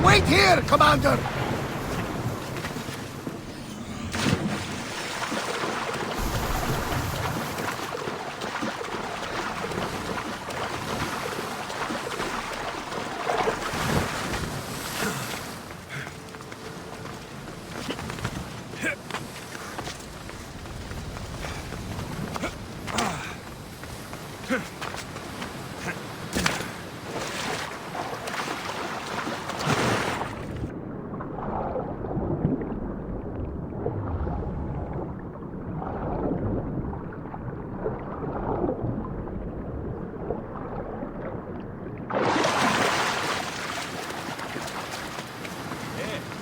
Wait here, Commander!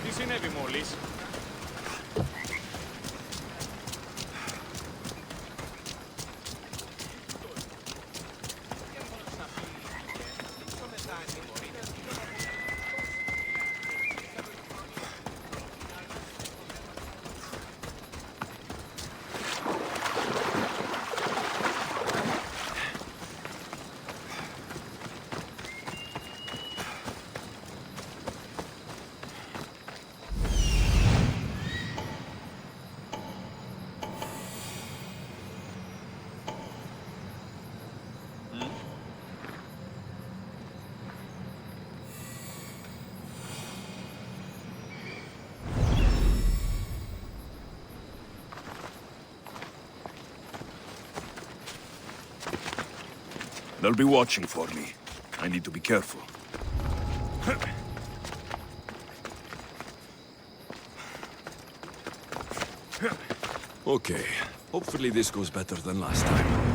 Τι συνέβη μόλις? They'll be watching for me. I need to be careful. Okay. Hopefully this goes better than last time.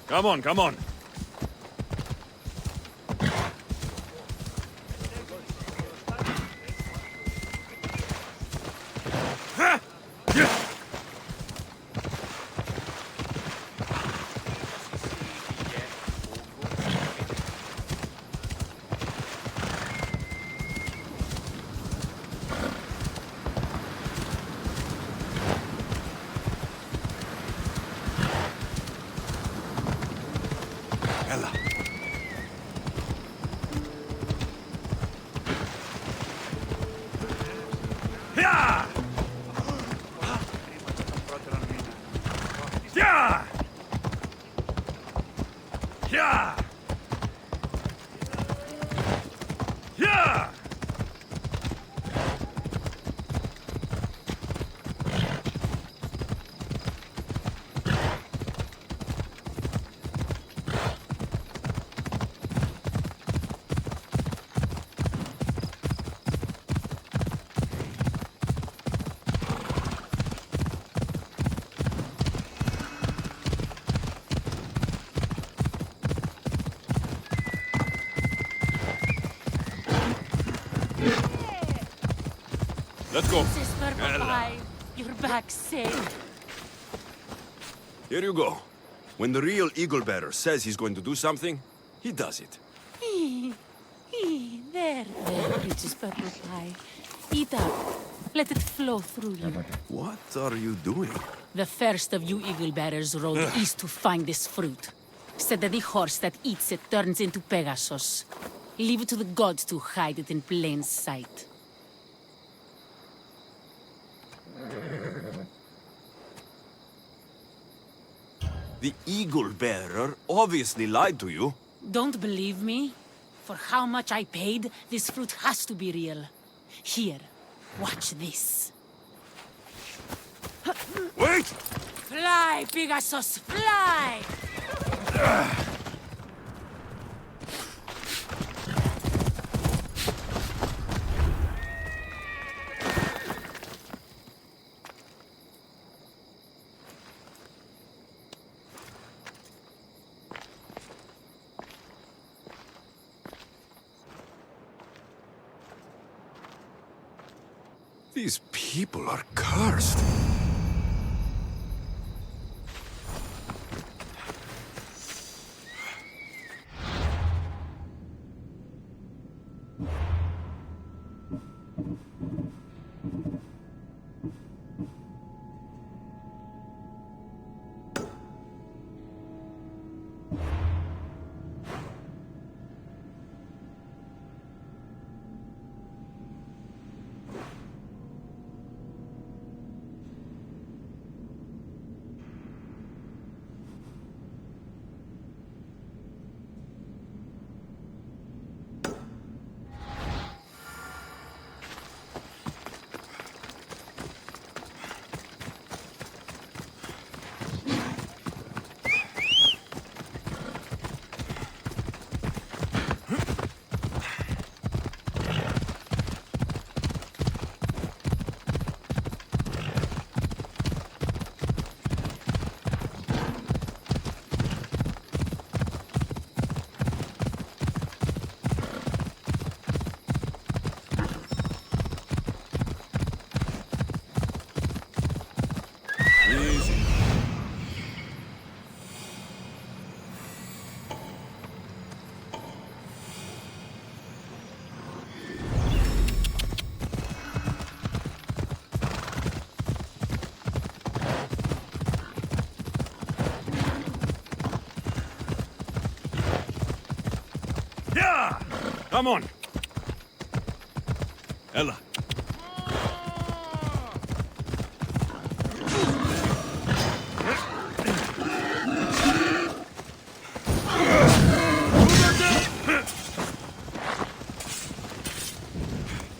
Come on, come on. Let's go. Sister, bye. You're back safe. Here you go. When the real Eagle Bearer says he's going to do something, he does it. There, Princess Purple Pie. Eat up. Let it flow through you. What are you doing? The first of you eagle bearers rode east to find this fruit. Said that the horse that eats it turns into Pegasus. Leave it to the gods to hide it in plain sight. The eagle bearer obviously lied to you. Don't believe me? For how much I paid, this fruit has to be real. Here, watch this. Wait! Fly, Pegasus, fly! These people are cursed. Come on! Ella.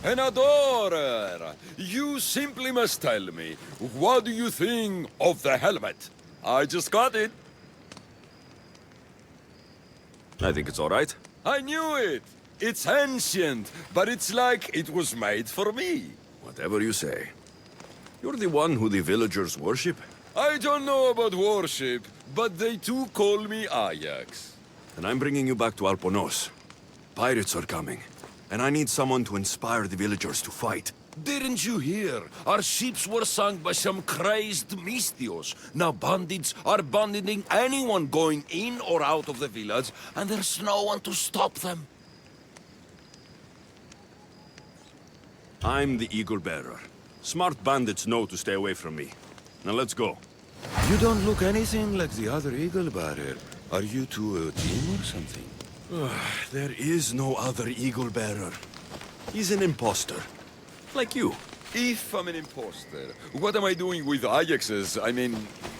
An adorer! You simply must tell me, what do you think of the helmet? I just got it. I think it's all right. I knew it! It's ancient, but it's like it was made for me. Whatever you say. You're the one who the villagers worship? I don't know about worship, but they too call me Ajax. And I'm bringing you back to Alponos. Pirates are coming, and I need someone to inspire the villagers to fight. Didn't you hear? Our ships were sunk by some crazed Mystios. Now bandits are banditing anyone going in or out of the village, and there's no one to stop them. I'm the Eagle Bearer. Smart bandits know to stay away from me. Now let's go. You don't look anything like the other Eagle Bearer. Are you two a team or something? There is no other Eagle Bearer. He's an imposter. Like you. If I'm an imposter, what am I doing with Ajax's,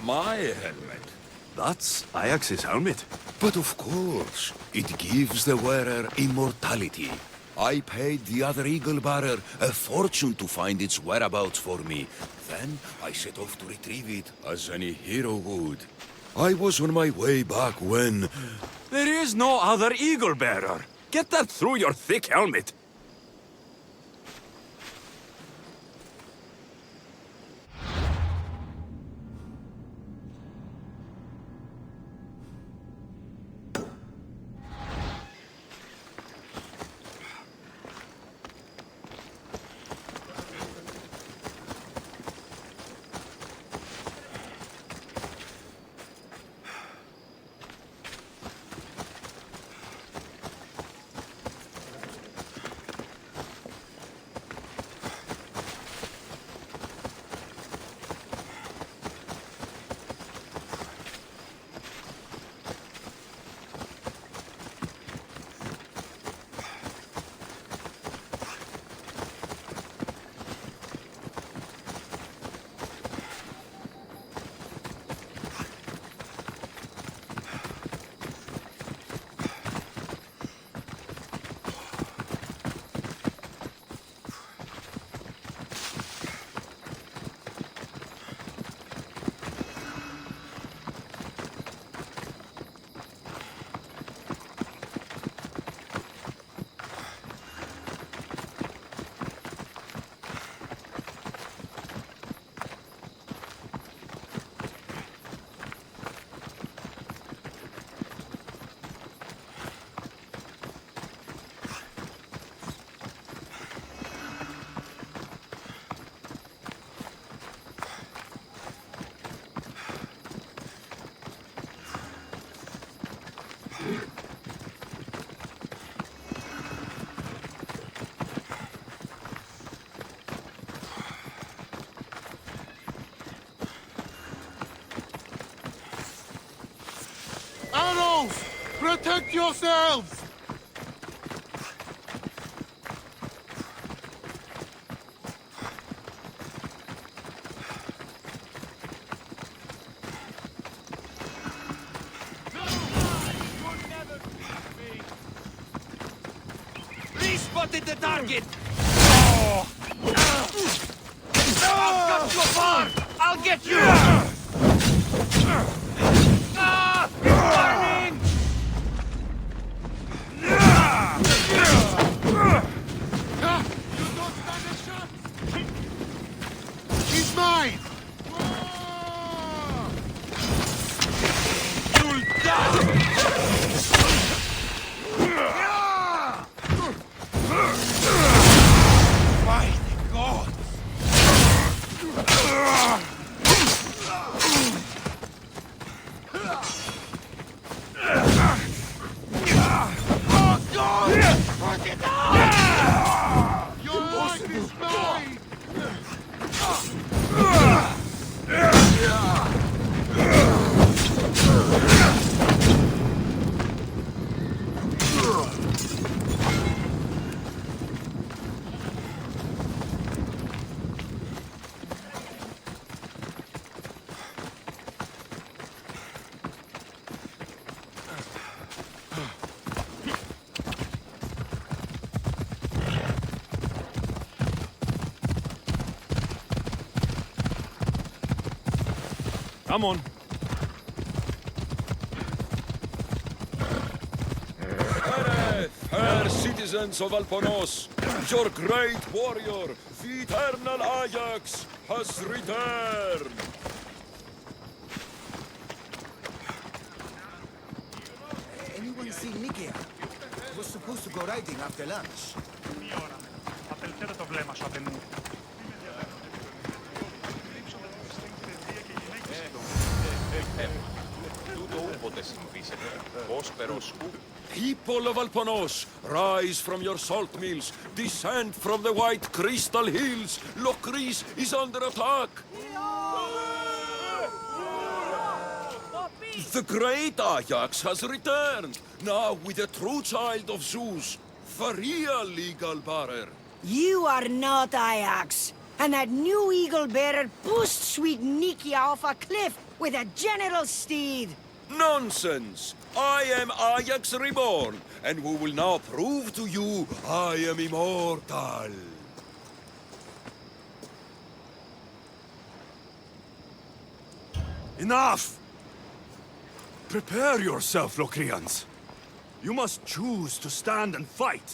my helmet? That's Ajax's helmet. But of course, it gives the wearer immortality. I paid the other Eagle Bearer a fortune to find its whereabouts for me. Then I set off to retrieve it, as any hero would. I was on my way back when... There is no other Eagle Bearer. Get that through your thick helmet. Protect yourselves! Spotted the target! I've got you apart! I'll get you! Burning! You don't stand a chance! He's mine! You'll die! My God! Oh God! Put it down! Your life is mine! Come on. Fair citizens of Alponos, your great warrior, the eternal Ajax, has returned! Anyone see Nikia? Was supposed to go riding after lunch. Απελθέρω το βλέμμα σου, απ' εμού. Τούτο ούποτε συμβήσεται. Ως περοσκού. People of Alponos, rise from your salt mills, descend from the white crystal hills. Lokris is under attack. The great Ajax has returned, now with a true child of Zeus, the real legal bearer. You are not Ajax. And that new eagle bearer pushed sweet Nikia off a cliff with a general steed. Nonsense! I am Ajax reborn, and we will now prove to you I am immortal. Enough! Prepare yourself, Locrians. You must choose to stand and fight,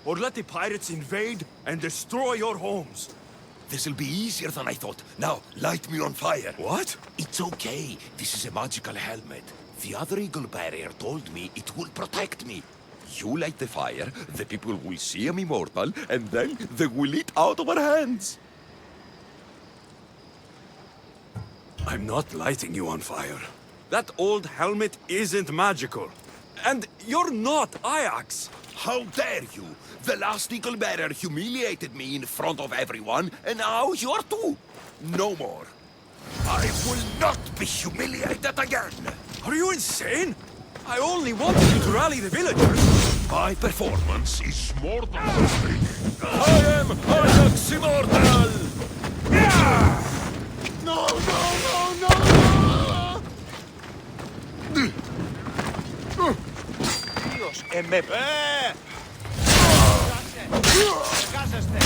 or let the pirates invade and destroy your homes. This'll be easier than I thought. Now, light me on fire. What? It's okay. This is a magical helmet. The other eagle barrier told me it will protect me. You light the fire, the people will see I'm immortal, and then they will eat out of our hands. I'm not lighting you on fire. That old helmet isn't magical. And you're not Ajax. How dare you? The last eagle bearer humiliated me in front of everyone, and now you're too. No more. I will not be humiliated again. Are you insane? I only wanted you to rally the villagers. My performance is more than perfect. I am Ajax immortal! No, no, no, no! Ποιος εμέπε. Εργάζεστε.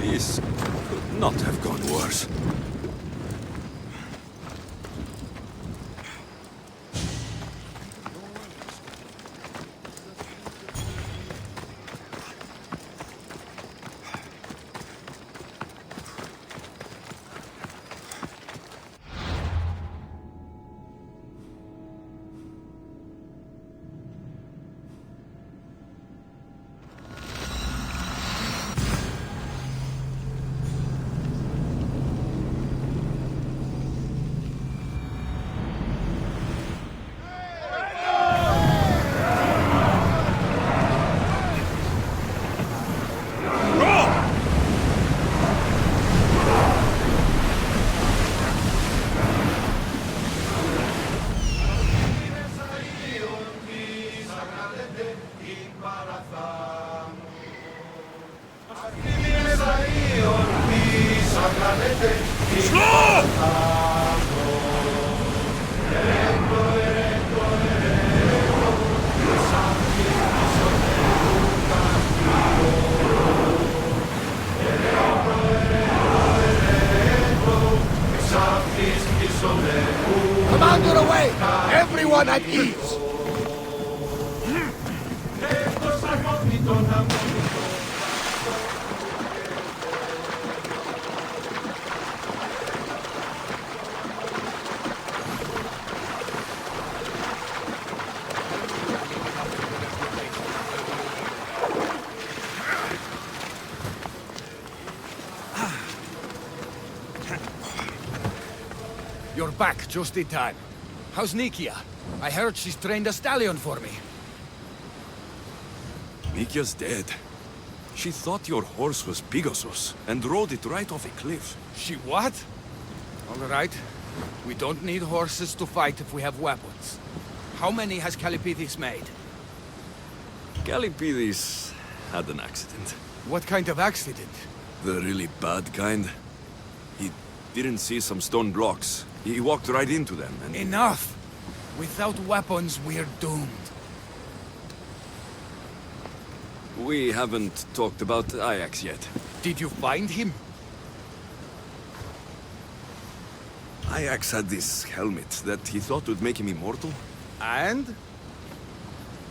This could not have gone worse. Commander away! Everyone at ease! You're back just in time. How's Nikia? I heard she's trained a stallion for me. Nikia's dead. She thought your horse was Pegasus and rode it right off a cliff. She what? All right. We don't need horses to fight if we have weapons. How many has Calipidis made? Calipidis had an accident. What kind of accident? The really bad kind. He didn't see some stone blocks. He walked right into them and... Enough! Without weapons, we're doomed. We haven't talked about Ajax yet. Did you find him? Ajax had this helmet that he thought would make him immortal. And?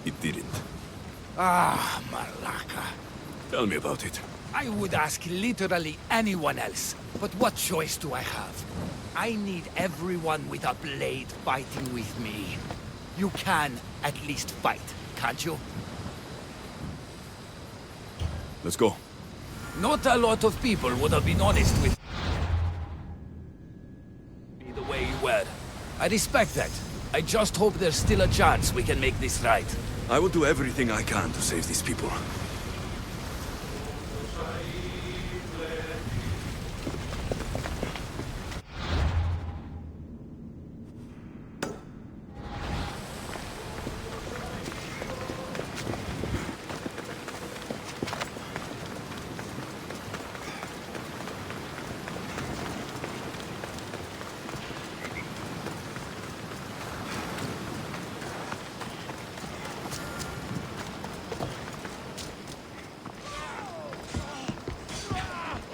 It didn't. Ah, Malaka. Tell me about it. I would ask literally anyone else, but what choice do I have? I need everyone with a blade fighting with me. You can at least fight, can't you? Let's go. Not a lot of people would have been honest with me the way you were. I respect that. I just hope there's still a chance we can make this right. I will do everything I can to save these people.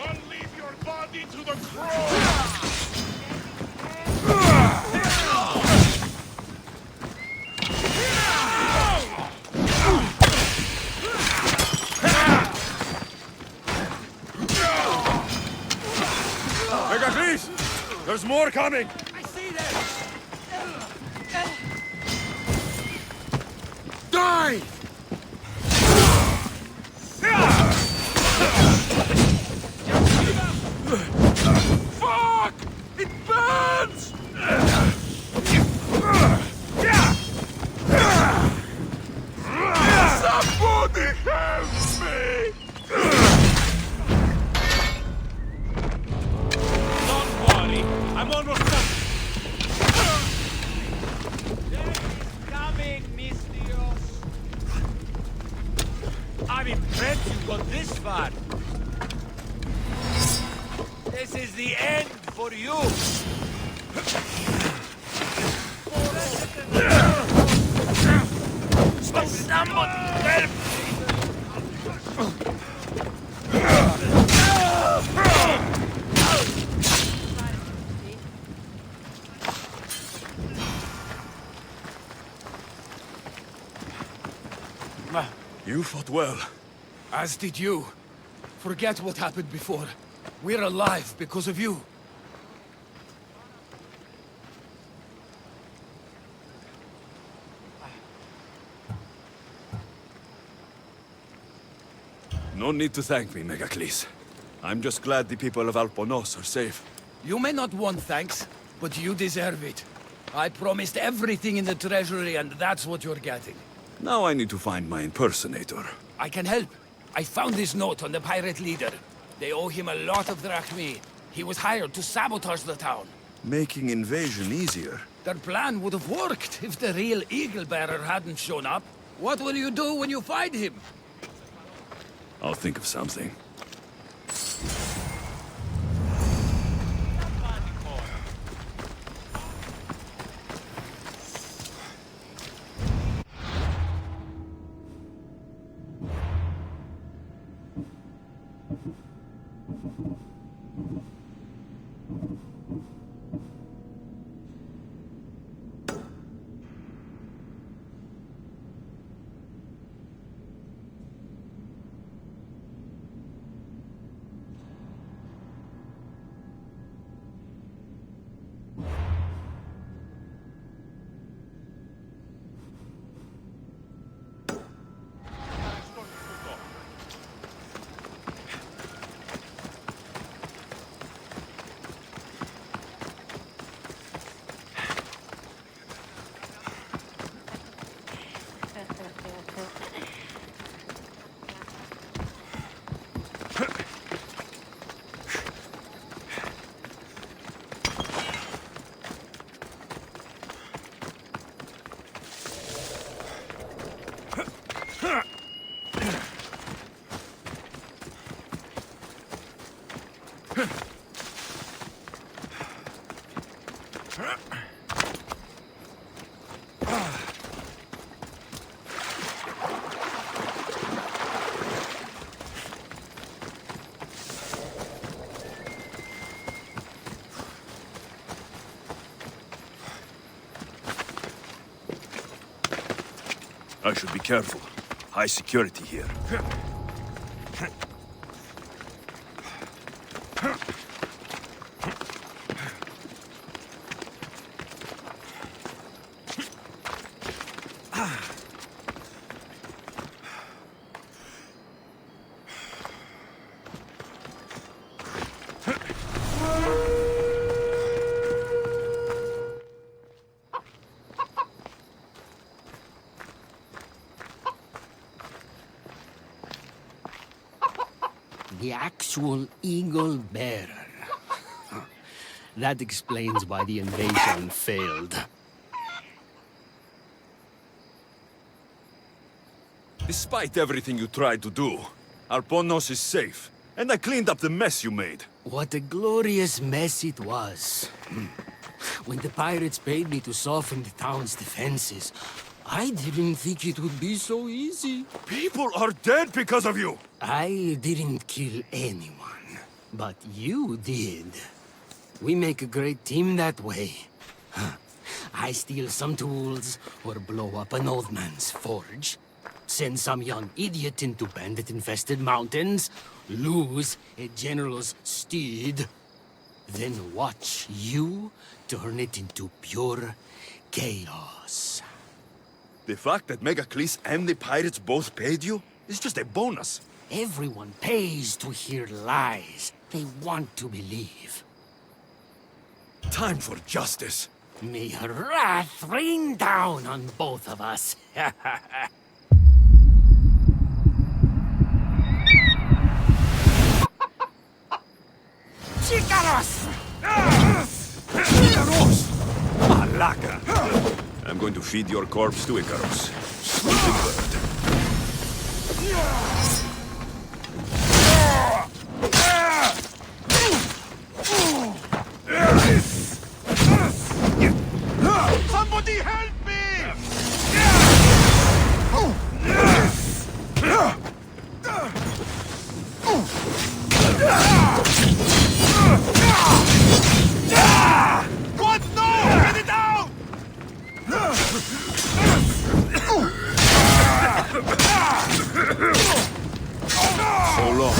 I'll leave your body to the crow! Megacles! There's more coming! I see them! Die! Fuck! It burns! Somebody help me! Don't worry, I'm almost done. There is coming, Mistios. I'm impressed you got this far. This is the end for you. Somebody help You fought well. As did you. Forget what happened before. We're alive because of you. No need to thank me, Megacles. I'm just glad the people of Alponos are safe. You may not want thanks, but you deserve it. I promised everything in the treasury, and that's what you're getting. Now I need to find my impersonator. I can help. I found this note on the pirate leader. They owe him a lot of drachmi. He was hired to sabotage the town. Making invasion easier. Their plan would have worked if the real Eagle Bearer hadn't shown up. What will you do when you find him? I'll think of something. I should be careful. High security here. The actual eagle bearer. That explains why the invasion failed. Despite everything you tried to do, Alponos is safe. And I cleaned up the mess you made. What a glorious mess it was. When the pirates paid me to soften the town's defenses, I didn't think it would be so easy. People are dead because of you! I didn't kill anyone, but you did. We make a great team that way. I steal some tools, or blow up an old man's forge, send some young idiot into bandit-infested mountains, lose a general's steed, then watch you turn it into pure chaos. The fact that Megacles and the pirates both paid you is just a bonus. Everyone pays to hear lies they want to believe. Time for justice. May her wrath rain down on both of us. Chicaros! Icaros! Malaka! I'm going to feed your corpse to Icaros. Sleeping bird. Somebody help me! What? No! Get it out! So long.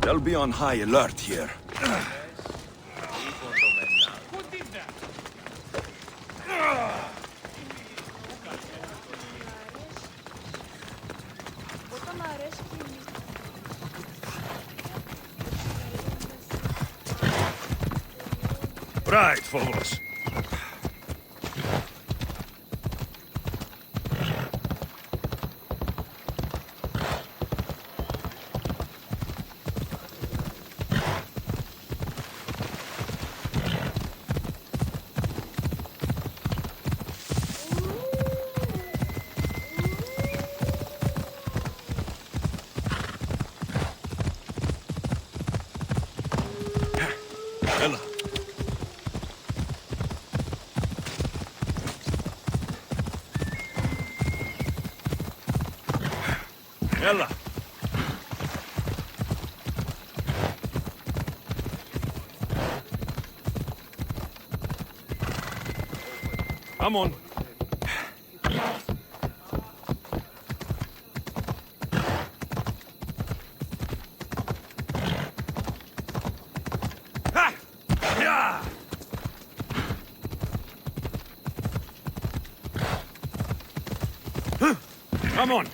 They'll be on high alert here. Right, Phobos. Ella. Come on. Ha! Yeah! Huh. Come on.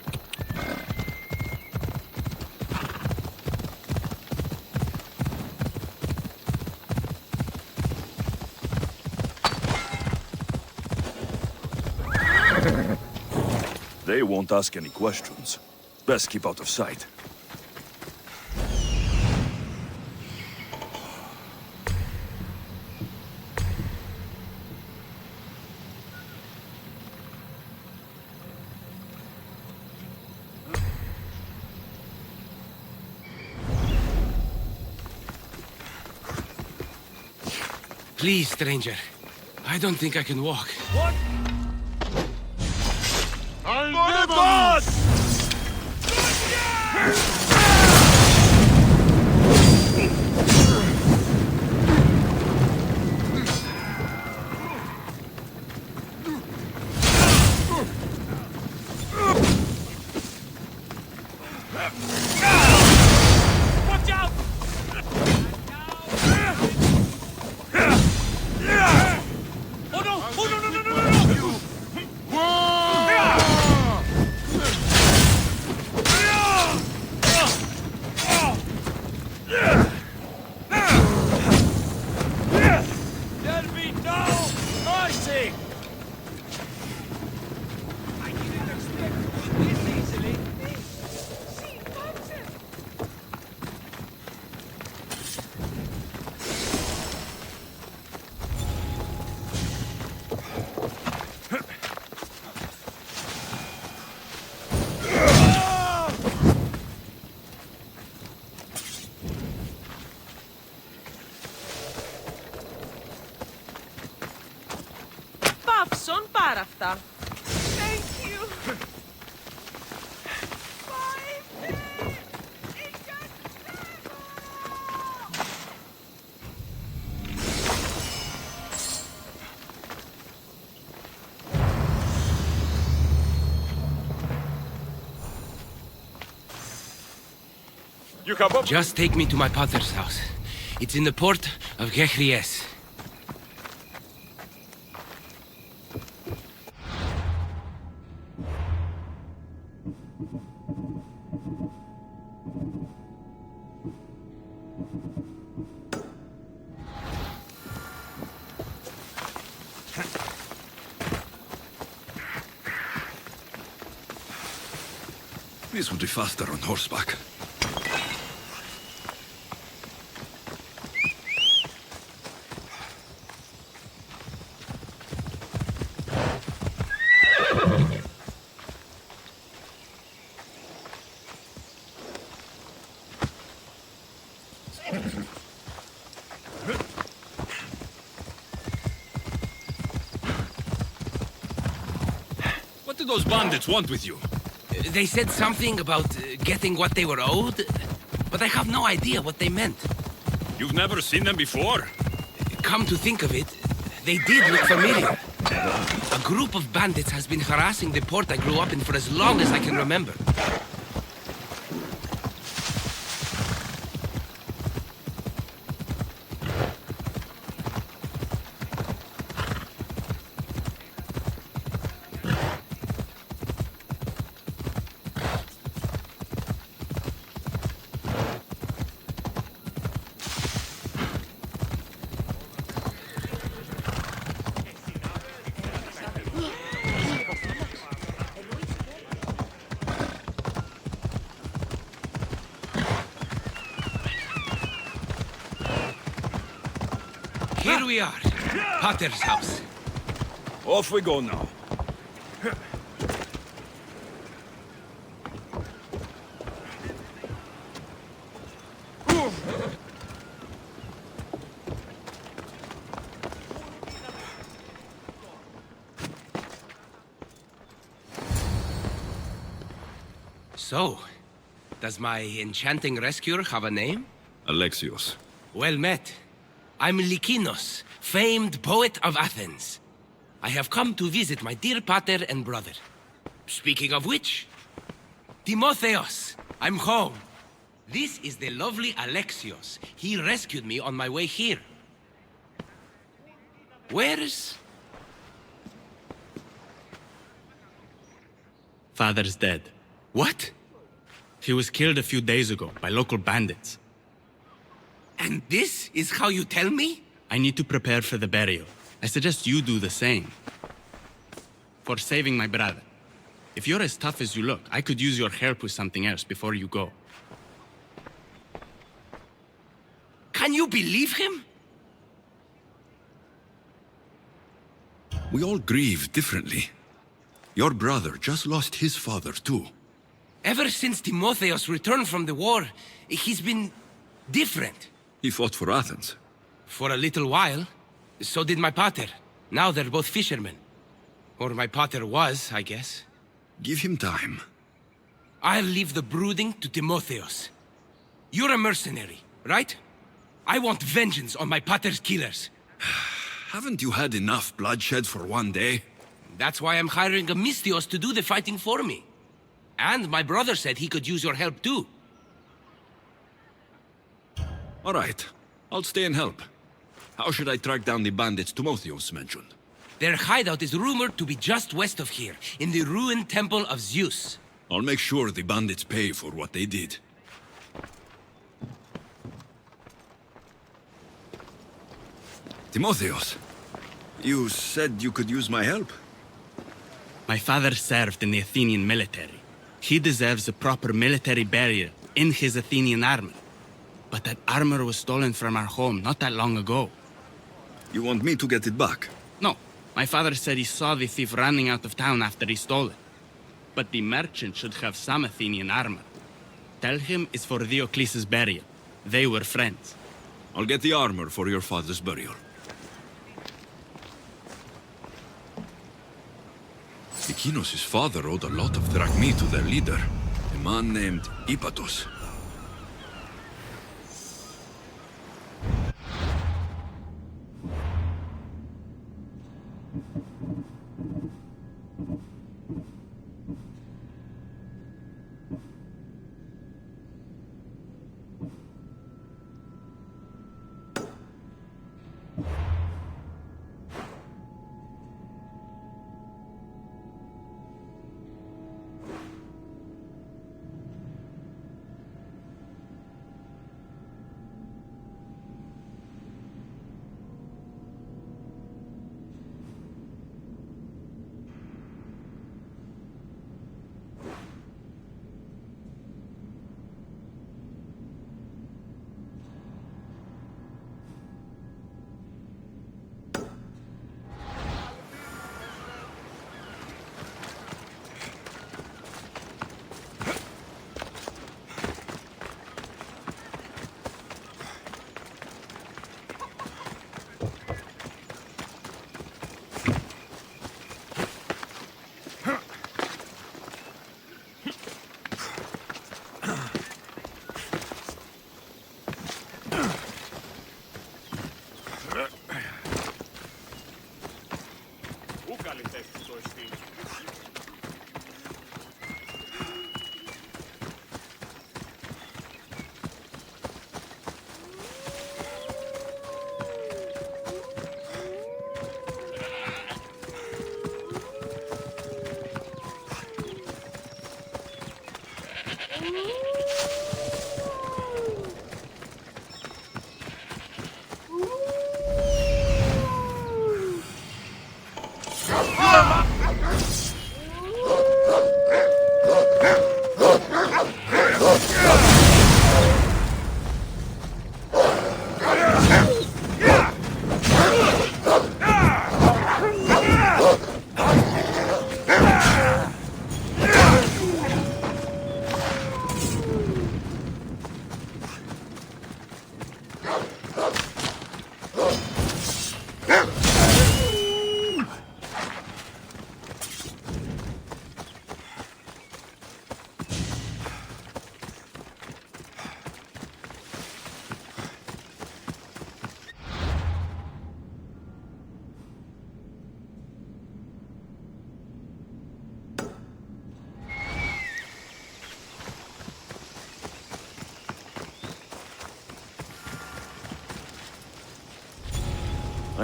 They won't ask any questions. Best keep out of sight. Please, stranger. I don't think I can walk. I'll never lose. Watch out! Oh no! Oh no, no, no, no, no, no! There'll be no mercy! I didn't expect this easily. Παύσον πάρα αυτά. Thank you. You come up. Just take me to my father's house. It's in the port of Gehries. This would be faster on horseback. What did those bandits want with you? They said something about getting what they were owed, but I have no idea what they meant. You've never seen them before? Come to think of it, they did look familiar. A group of bandits has been harassing the port I grew up in for as long as I can remember. Here we are, Potter's house. Off we go now. So, Does my enchanting rescuer have a name? Alexios. Well met. I'm Lykinos, famed poet of Athens. I have come to visit my dear pater and brother. Speaking of which, Timotheos, I'm home. This is the lovely Alexios. He rescued me on my way here. Where's... Father's dead. What? He was killed a few days ago by local bandits. And this is how you tell me? I need to prepare for the burial. I suggest you do the same. For saving my brother. If you're as tough as you look, I could use your help with something else before you go. Can you believe him? We all grieve differently. Your brother just lost his father, too. Ever since Timotheos returned from the war, he's been different. He fought for Athens. For a little while. So did my pater. Now they're both fishermen. Or my pater was, I guess. Give him time. I'll leave the brooding to Timotheos. You're a mercenary, right? I want vengeance on my pater's killers. Haven't you had enough bloodshed for one day? That's why I'm hiring a Mystios to do the fighting for me. And my brother said he could use your help too. All right. I'll stay and help. How should I track down the bandits Timotheos mentioned? Their hideout is rumored to be just west of here, in the ruined temple of Zeus. I'll make sure the bandits pay for what they did. Timotheos, you said you could use my help? My father served in the Athenian military. He deserves a proper military burial in his Athenian armor. But that armor was stolen from our home not that long ago. You want me to get it back? No. My father said he saw the thief running out of town after he stole it. But the merchant should have some Athenian armor. Tell him it's for Diocles' burial. They were friends. I'll get the armor for your father's burial. Lykinos' father owed a lot of drachmi to their leader, a man named Ipatos.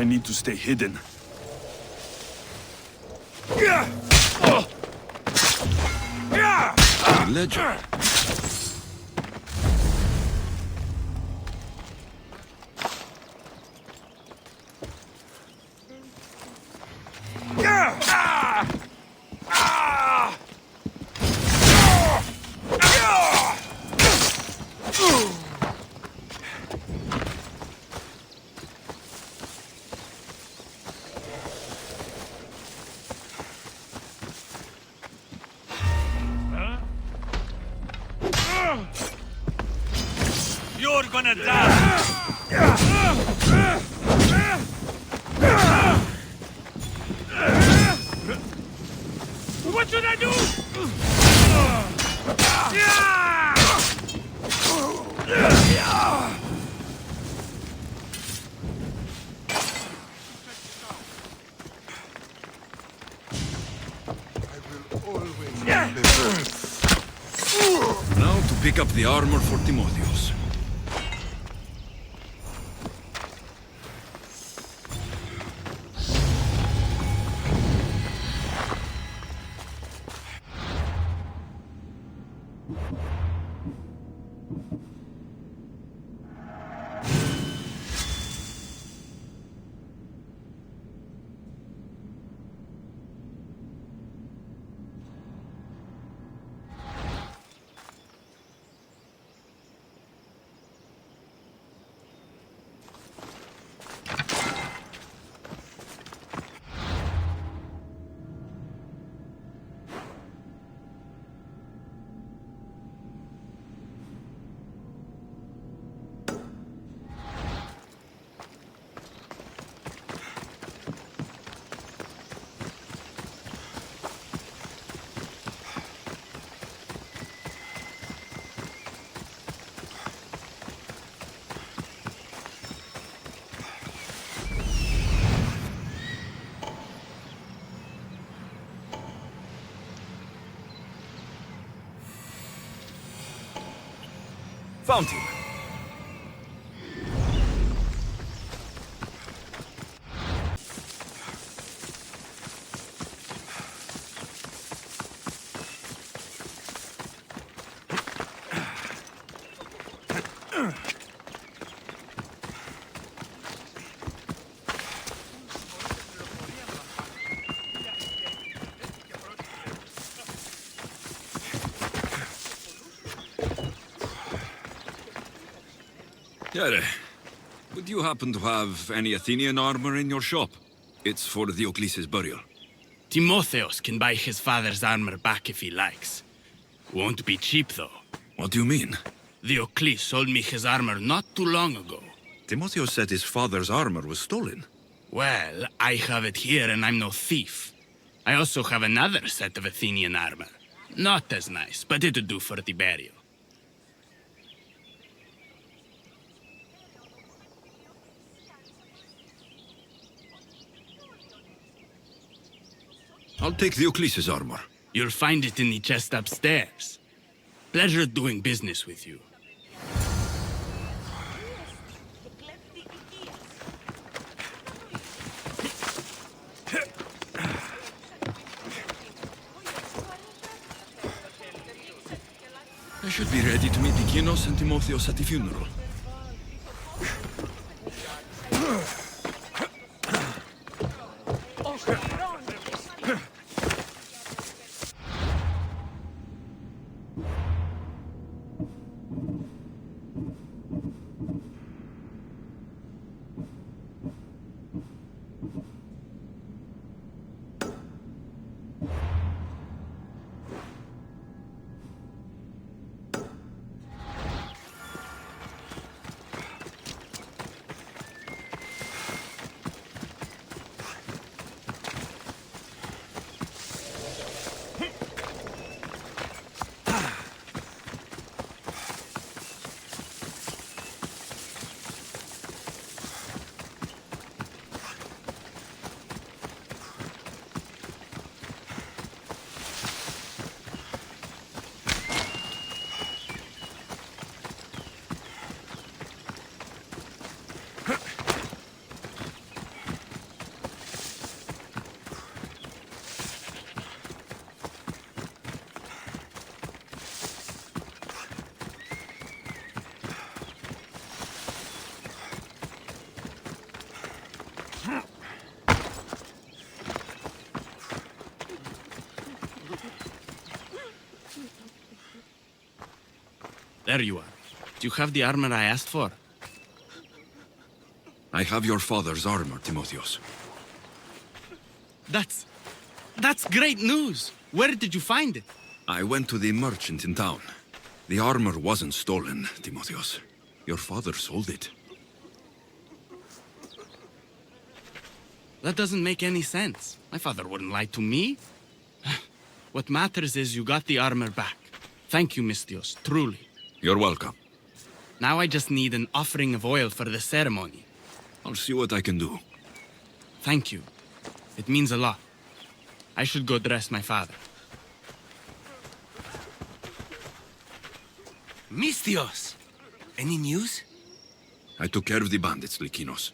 I need to stay hidden. Legend. You're gonna die! What should I do? Now to pick up the armor for Timotheus. Found him. Yare, would you happen to have any Athenian armor in your shop? It's for Diocles' burial. Timotheus can buy his father's armor back if he likes. Won't be cheap, though. What do you mean? Diocles sold me his armor not too long ago. Timotheus said his father's armor was stolen. Well, I have it here and I'm no thief. I also have another set of Athenian armor. Not as nice, but it'll do for the burial. I'll take Diocles' armor. You'll find it in the chest upstairs. Pleasure doing business with you. I should be ready to meet Lykinos and Timotheus at the funeral. There you are. Do you have the armor I asked for? I have your father's armor, Timotheos. That's great news! Where did you find it? I went to the merchant in town. The armor wasn't stolen, Timotheos. Your father sold it. That doesn't make any sense. My father wouldn't lie to me. What matters is you got the armor back. Thank you, Misthios, truly. You're welcome. Now I just need an offering of oil for the ceremony. I'll see what I can do. Thank you. It means a lot. I should go dress my father. Misthios! Any news? I took care of the bandits, Lykinos.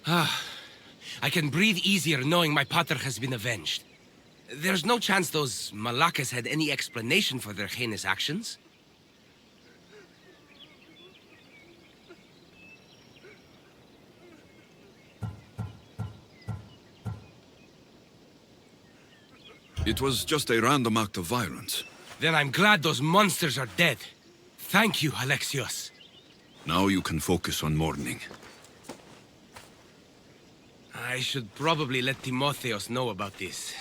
I can breathe easier knowing my pater has been avenged. There's no chance those Malakas had any explanation for their heinous actions? It was just a random act of violence. Then I'm glad those monsters are dead. Thank you, Alexios. Now you can focus on mourning. I should probably let Timotheos know about this.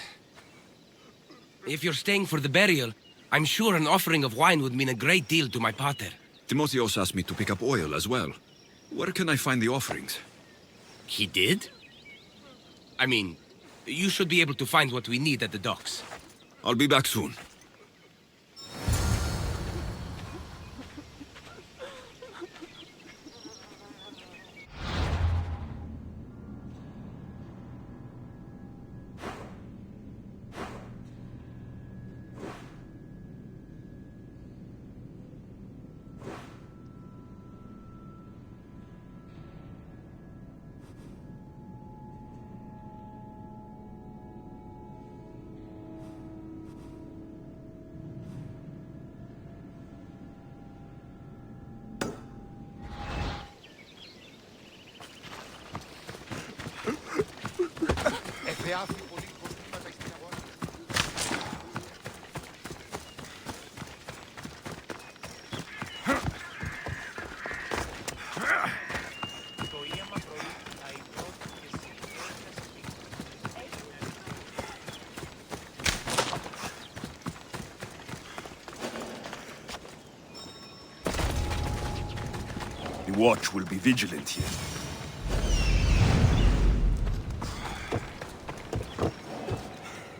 If you're staying for the burial, I'm sure an offering of wine would mean a great deal to my pater. Timotheos asked me to pick up oil as well. Where can I find the offerings? He did? I mean, you should be able to find what we need at the docks. I'll be back soon. The watch will be vigilant here.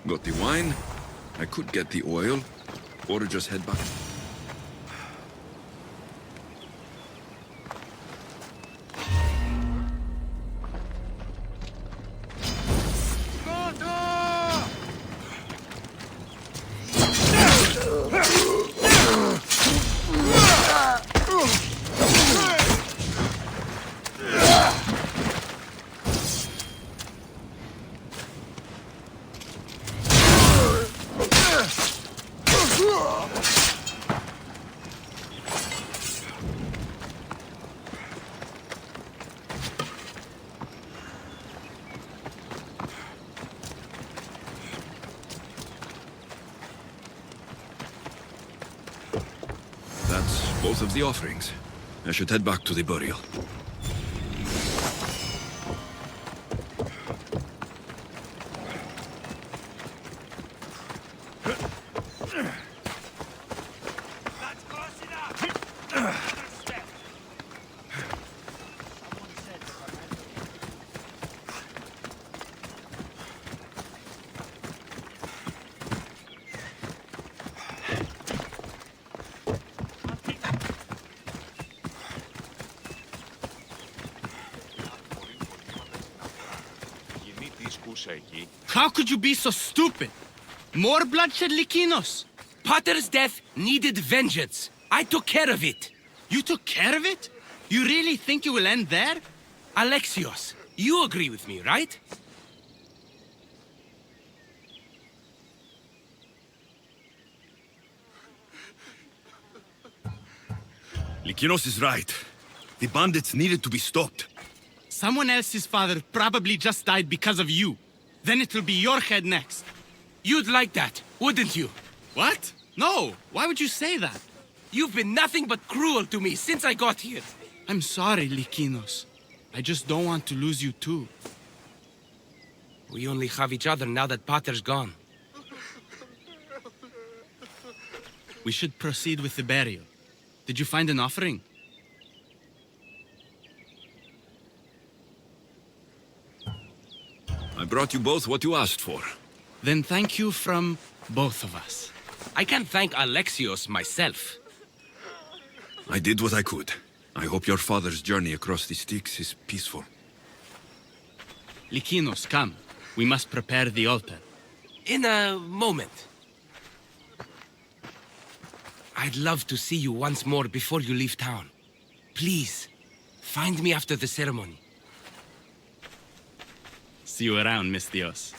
Got the wine. I could get the oil, or just head back. Both of the offerings. I should head back to the burial. How could you be so stupid? More bloodshed, Lykinos? Pater's death needed vengeance. I took care of it. You took care of it? You really think you will end there? Alexios, you agree with me, right? Lykinos is right. The bandits needed to be stopped. Someone else's father probably just died because of you. Then it will be your head next. You'd like that, wouldn't you? What? No. Why would you say that? You've been nothing but cruel to me since I got here. I'm sorry, Lykinos. I just don't want to lose you too. We only have each other now that Pater's gone. We should proceed with the burial. Did you find an offering? I brought you both what you asked for. Then thank you from both of us. I can't thank Alexios myself. I did what I could. I hope your father's journey across the Styx is peaceful. Lykinos, come. We must prepare the altar. In a moment. I'd love to see you once more before you leave town. Please, find me after the ceremony. See you around, Misthios.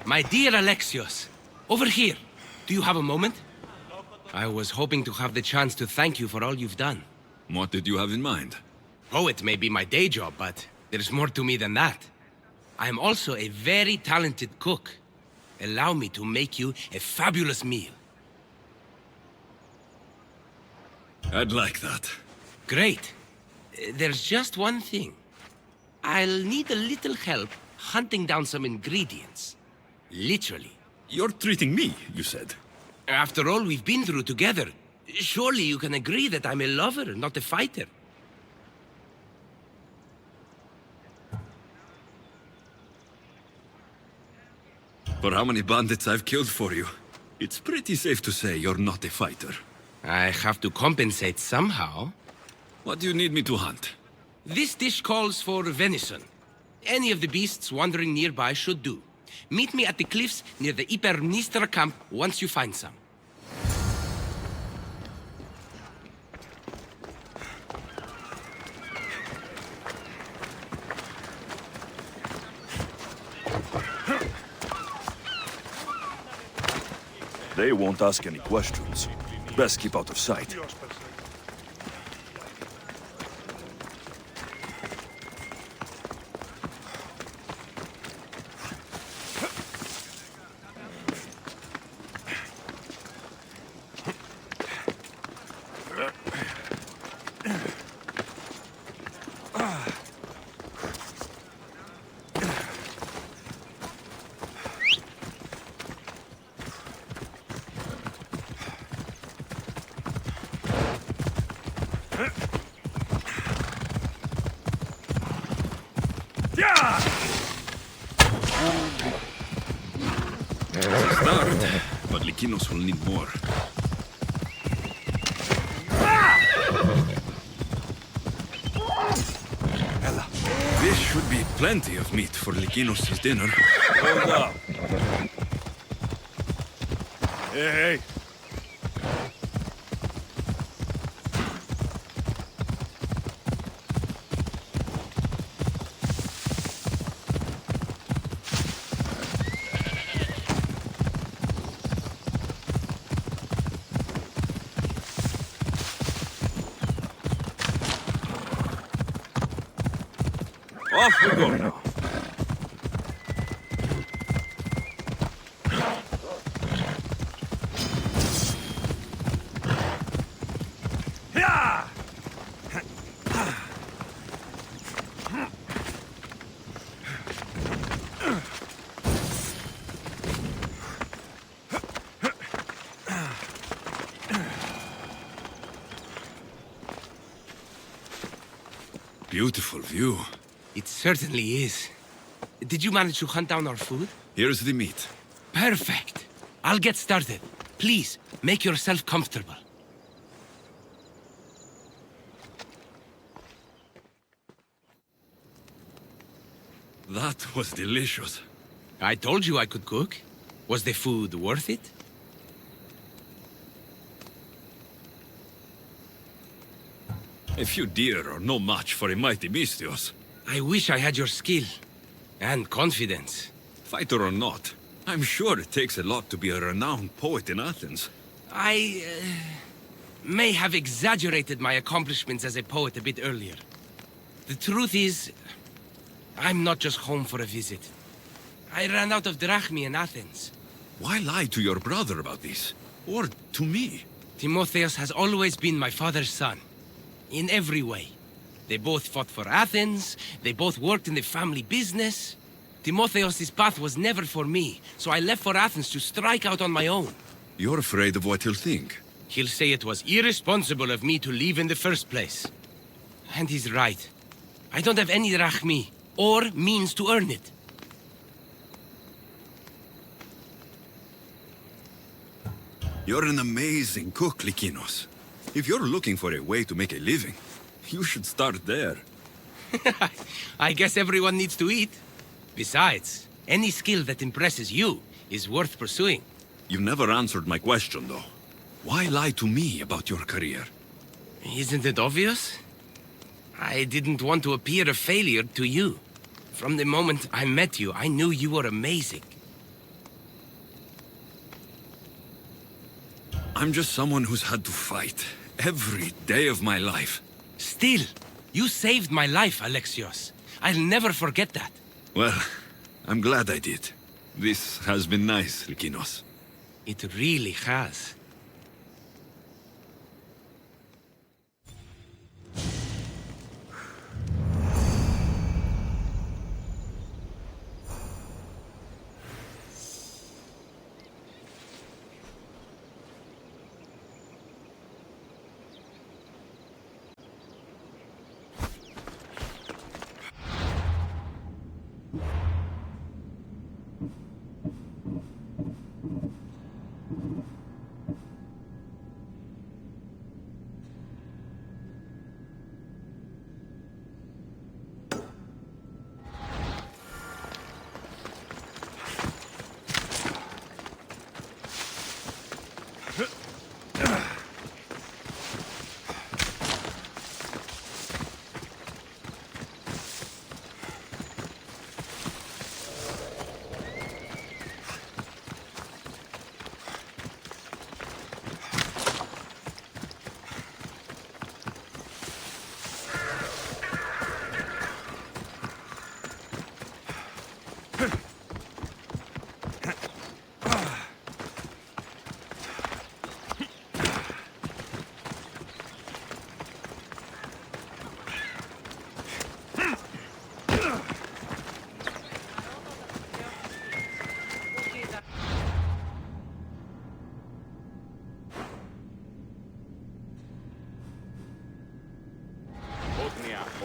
My dear Alexios, over here. Do you have a moment? I was hoping to have the chance to thank you for all you've done. What did you have in mind? Poet may be my day job, but there's more to me than that. I am also a very talented cook. Allow me to make you a fabulous meal. I'd like that. Great. There's just one thing. I'll need a little help hunting down some ingredients. Literally. You're treating me, you said. After all we've been through together, surely you can agree that I'm a lover, not a fighter. For how many bandits I've killed for you, it's pretty safe to say you're not a fighter. I have to compensate somehow. What do you need me to hunt? This dish calls for venison. Any of the beasts wandering nearby should do. Meet me at the cliffs near the Hypermnestra camp once you find some. They won't ask any questions. Best keep out of sight. Start, but Lykinos will need more. This should be plenty of meat for Lykinos' dinner. Hold up. Hey, hey. Off we go now. Yeah! Beautiful view. It certainly is. Did you manage to hunt down our food? Here's the meat. Perfect. I'll get started. Please, make yourself comfortable. That was delicious. I told you I could cook. Was the food worth it? A few deer are no match for a mighty bestios. I wish I had your skill. And confidence. Fighter or not, I'm sure it takes a lot to be a renowned poet in Athens. I may have exaggerated my accomplishments as a poet a bit earlier. The truth is, I'm not just home for a visit. I ran out of drachmi in Athens. Why lie to your brother about this? Or to me? Timotheus has always been my father's son. In every way. They both fought for Athens, they both worked in the family business. Timotheus' path was never for me, so I left for Athens to strike out on my own. You're afraid of what he'll think. He'll say it was irresponsible of me to leave in the first place. And he's right. I don't have any drachmi, or means to earn it. You're an amazing cook, Lykinos. If you're looking for a way to make a living, you should start there. I guess everyone needs to eat. Besides, any skill that impresses you is worth pursuing. You never answered my question, though. Why lie to me about your career? Isn't it obvious? I didn't want to appear a failure to you. From the moment I met you, I knew you were amazing. I'm just someone who's had to fight every day of my life. Still, you saved my life, Alexios. I'll never forget that. Well, I'm glad I did. This has been nice, Lykinos. It really has.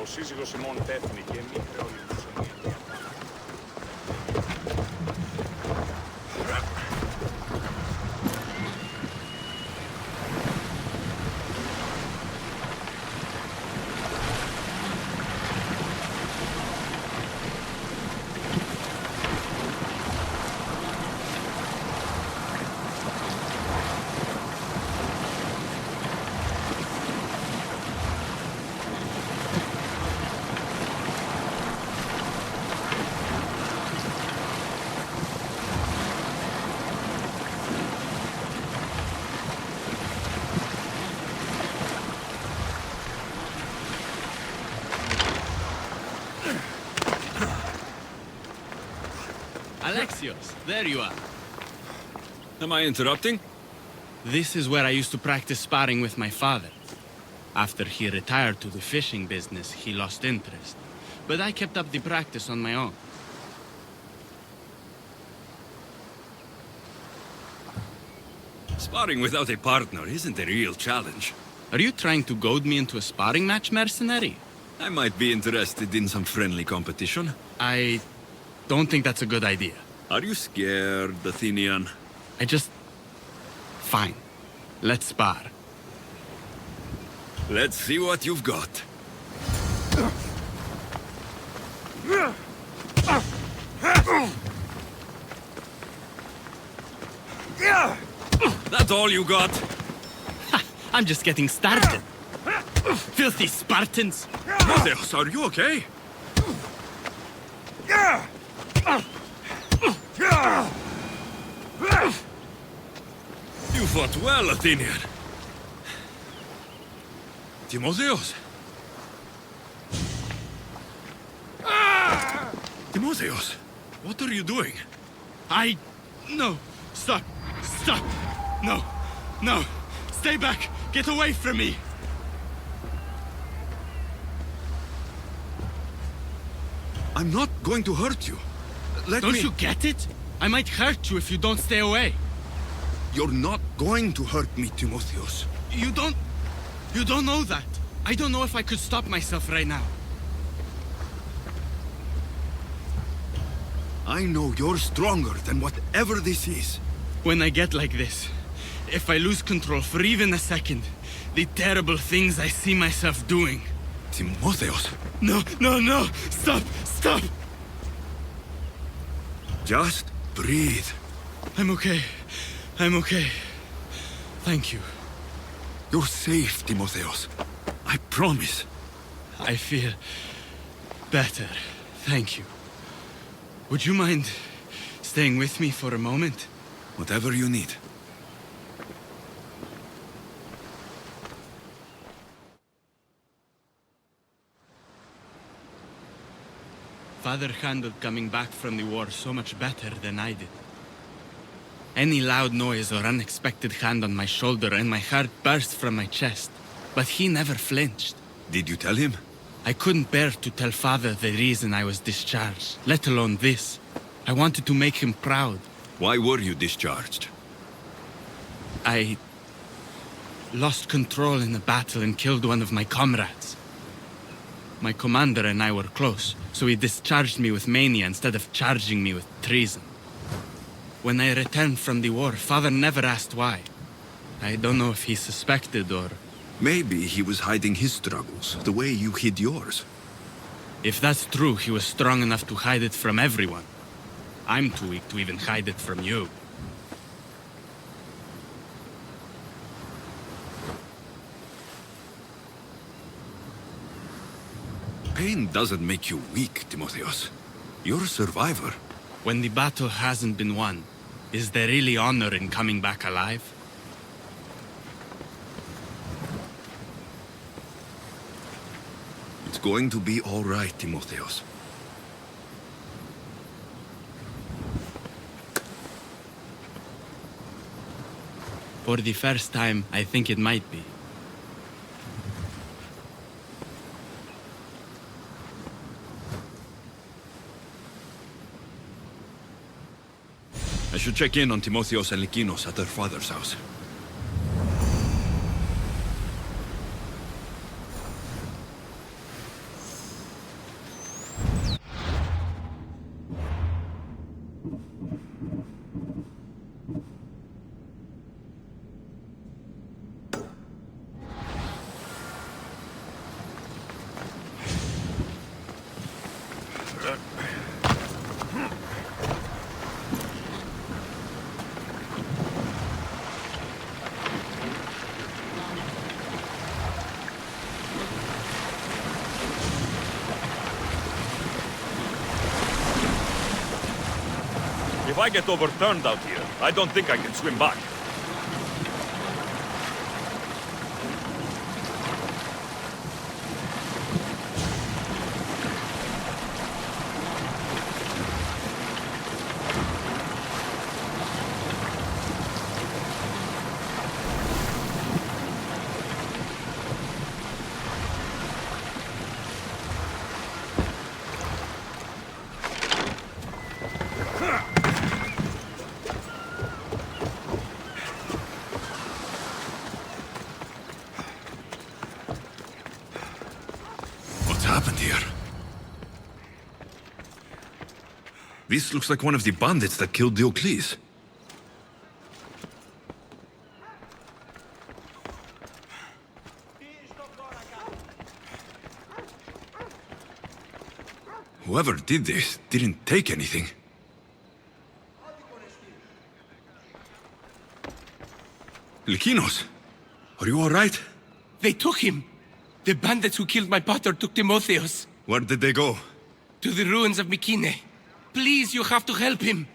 Ο σύζυγος ημών τέθνη και μη χρεολυνούσον. Alexios, there you are. Am I interrupting? This is where I used to practice sparring with my father. After he retired to the fishing business, he lost interest. But I kept up the practice on my own. Sparring without a partner isn't a real challenge. Are you trying to goad me into a sparring match, mercenary? I might be interested in some friendly competition. I don't think that's a good idea. Are you scared, Athenian? Fine. Let's spar. Let's see what you've got. That's all you got? Ha! I'm just getting started. Filthy Spartans! Timotheos, are you okay? You fought well, Athenian. Timotheos! Timotheos, what are you doing? No! Stop! Stop! No! No! Stay back! Get away from me! I'm not going to hurt you. Don't you get it? I might hurt you if you don't stay away. You're not going to hurt me, Timotheos. You don't know that. I don't know if I could stop myself right now. I know you're stronger than whatever this is. When I get like this, if I lose control for even a second, the terrible things I see myself doing. Timotheos. No, no, no! Stop! Stop! Just breathe. I'm okay. I'm okay. Thank you. You're safe, Timotheos. I promise. I feel better. Thank you. Would you mind staying with me for a moment? Whatever you need. Father handled coming back from the war so much better than I did. Any loud noise or unexpected hand on my shoulder and my heart burst from my chest. But he never flinched. Did you tell him? I couldn't bear to tell Father the reason I was discharged, let alone this. I wanted to make him proud. Why were you discharged? I lost control in a battle and killed one of my comrades. My commander and I were close, so he discharged me with mania instead of charging me with treason. When I returned from the war, Father never asked why. I don't know if he suspected or... Maybe he was hiding his struggles, the way you hid yours. If that's true, he was strong enough to hide it from everyone. I'm too weak to even hide it from you. Pain doesn't make you weak, Timotheos. You're a survivor. When the battle hasn't been won, is there really honor in coming back alive? It's going to be all right, Timotheos. For the first time, I think it might be. I should check in on Timotheos and Lykinos at their father's house. If I get overturned out here, I don't think I can swim back. here? This looks like one of the bandits that killed Diocles. Whoever did this didn't take anything. Lykinos, are you all right? They took him. The bandits who killed my pater took Timotheus. Where did they go? To the ruins of Mykine. Please, you have to help him.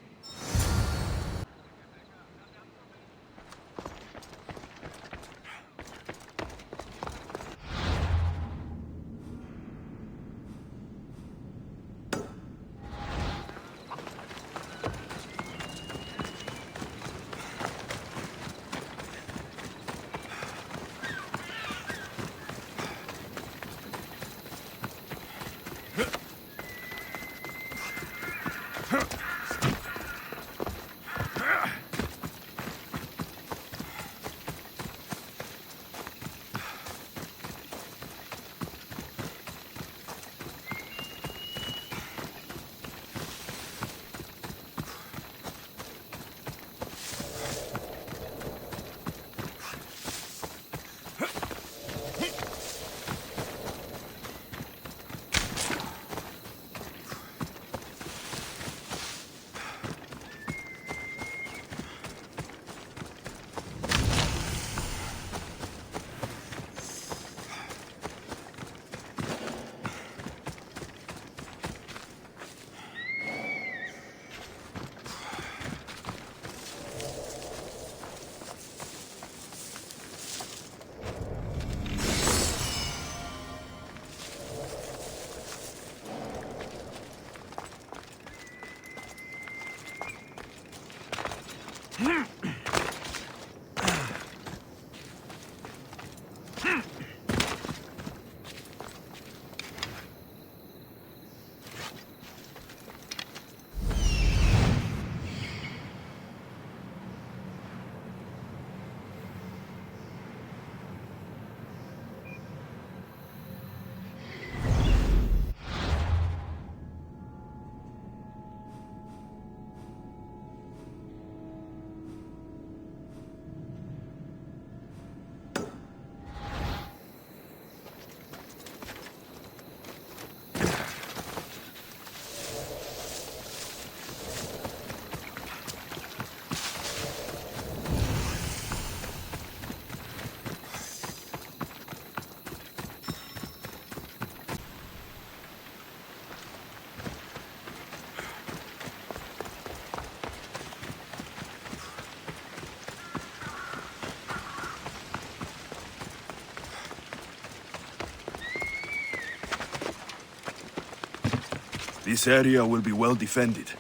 This area will be well defended.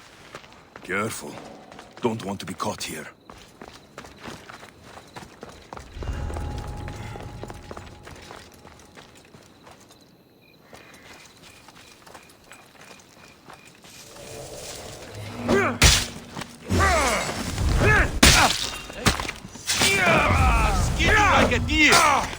Careful. Don't want to be caught here. Skin you like a deer!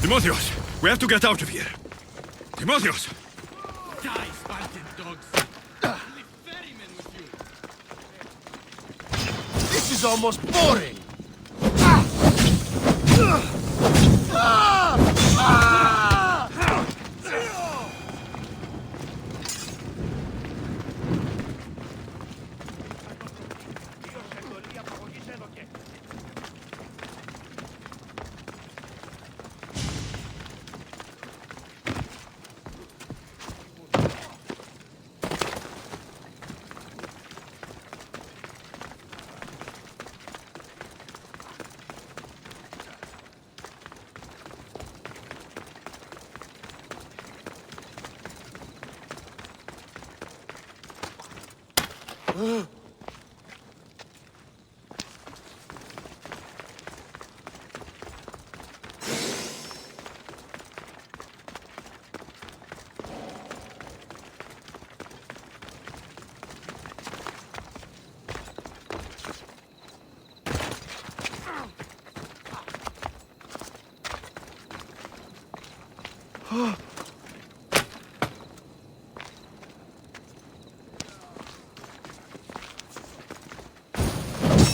Timotheus, we have to get out of here. Timotheus! Die, Spartan dogs! Only ferrymen with you! This is almost boring!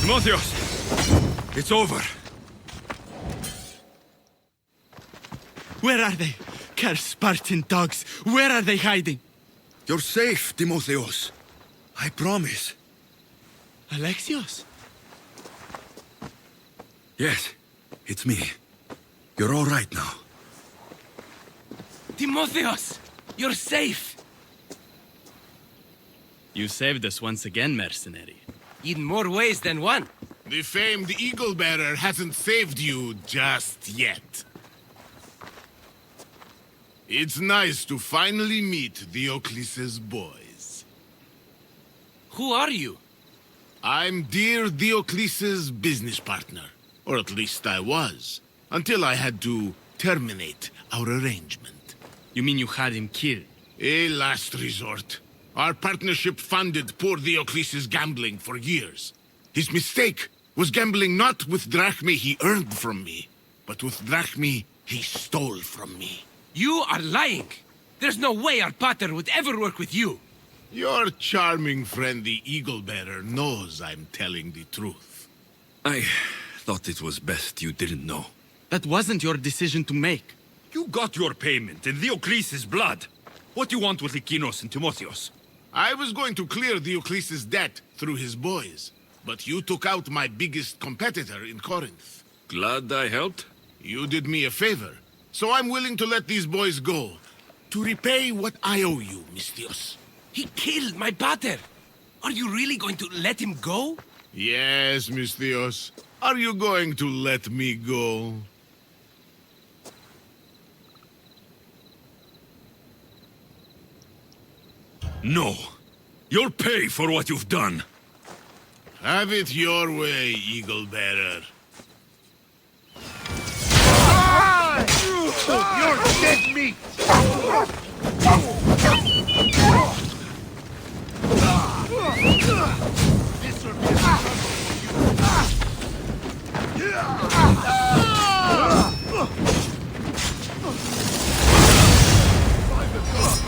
Timotheus! It's over. Where are they? Cursed Spartan dogs! Where are they hiding? You're safe, Timotheus. I promise. Alexios? Yes, it's me. You're all right now. Timotheos! You're safe! You saved us once again, mercenary. In more ways than one. The famed Eagle Bearer hasn't saved you just yet. It's nice to finally meet Diocles' boys. Who are you? I'm dear Diocles' business partner. Or at least I was. Until I had to terminate our arrangement. You mean you had him killed? A last resort. Our partnership funded poor Diocles' gambling for years. His mistake was gambling not with drachmae he earned from me, but with drachmae he stole from me. You are lying! There's no way our pater would ever work with you! Your charming friend the Eagle Bearer knows I'm telling the truth. I thought it was best you didn't know. That wasn't your decision to make. You got your payment in Diocles' blood. What do you want with Lykinos and Timotheus? I was going to clear Diocles' debt through his boys, but you took out my biggest competitor in Corinth. Glad I helped. You did me a favor, so I'm willing to let these boys go, to repay what I owe you, Misthios. He killed my pater! Are you really going to let him go? Yes, Misthios. Are you going to let me go? No. You'll pay for what you've done. Have it your way, Eagle Bearer. You're dead meat! This will be a struggle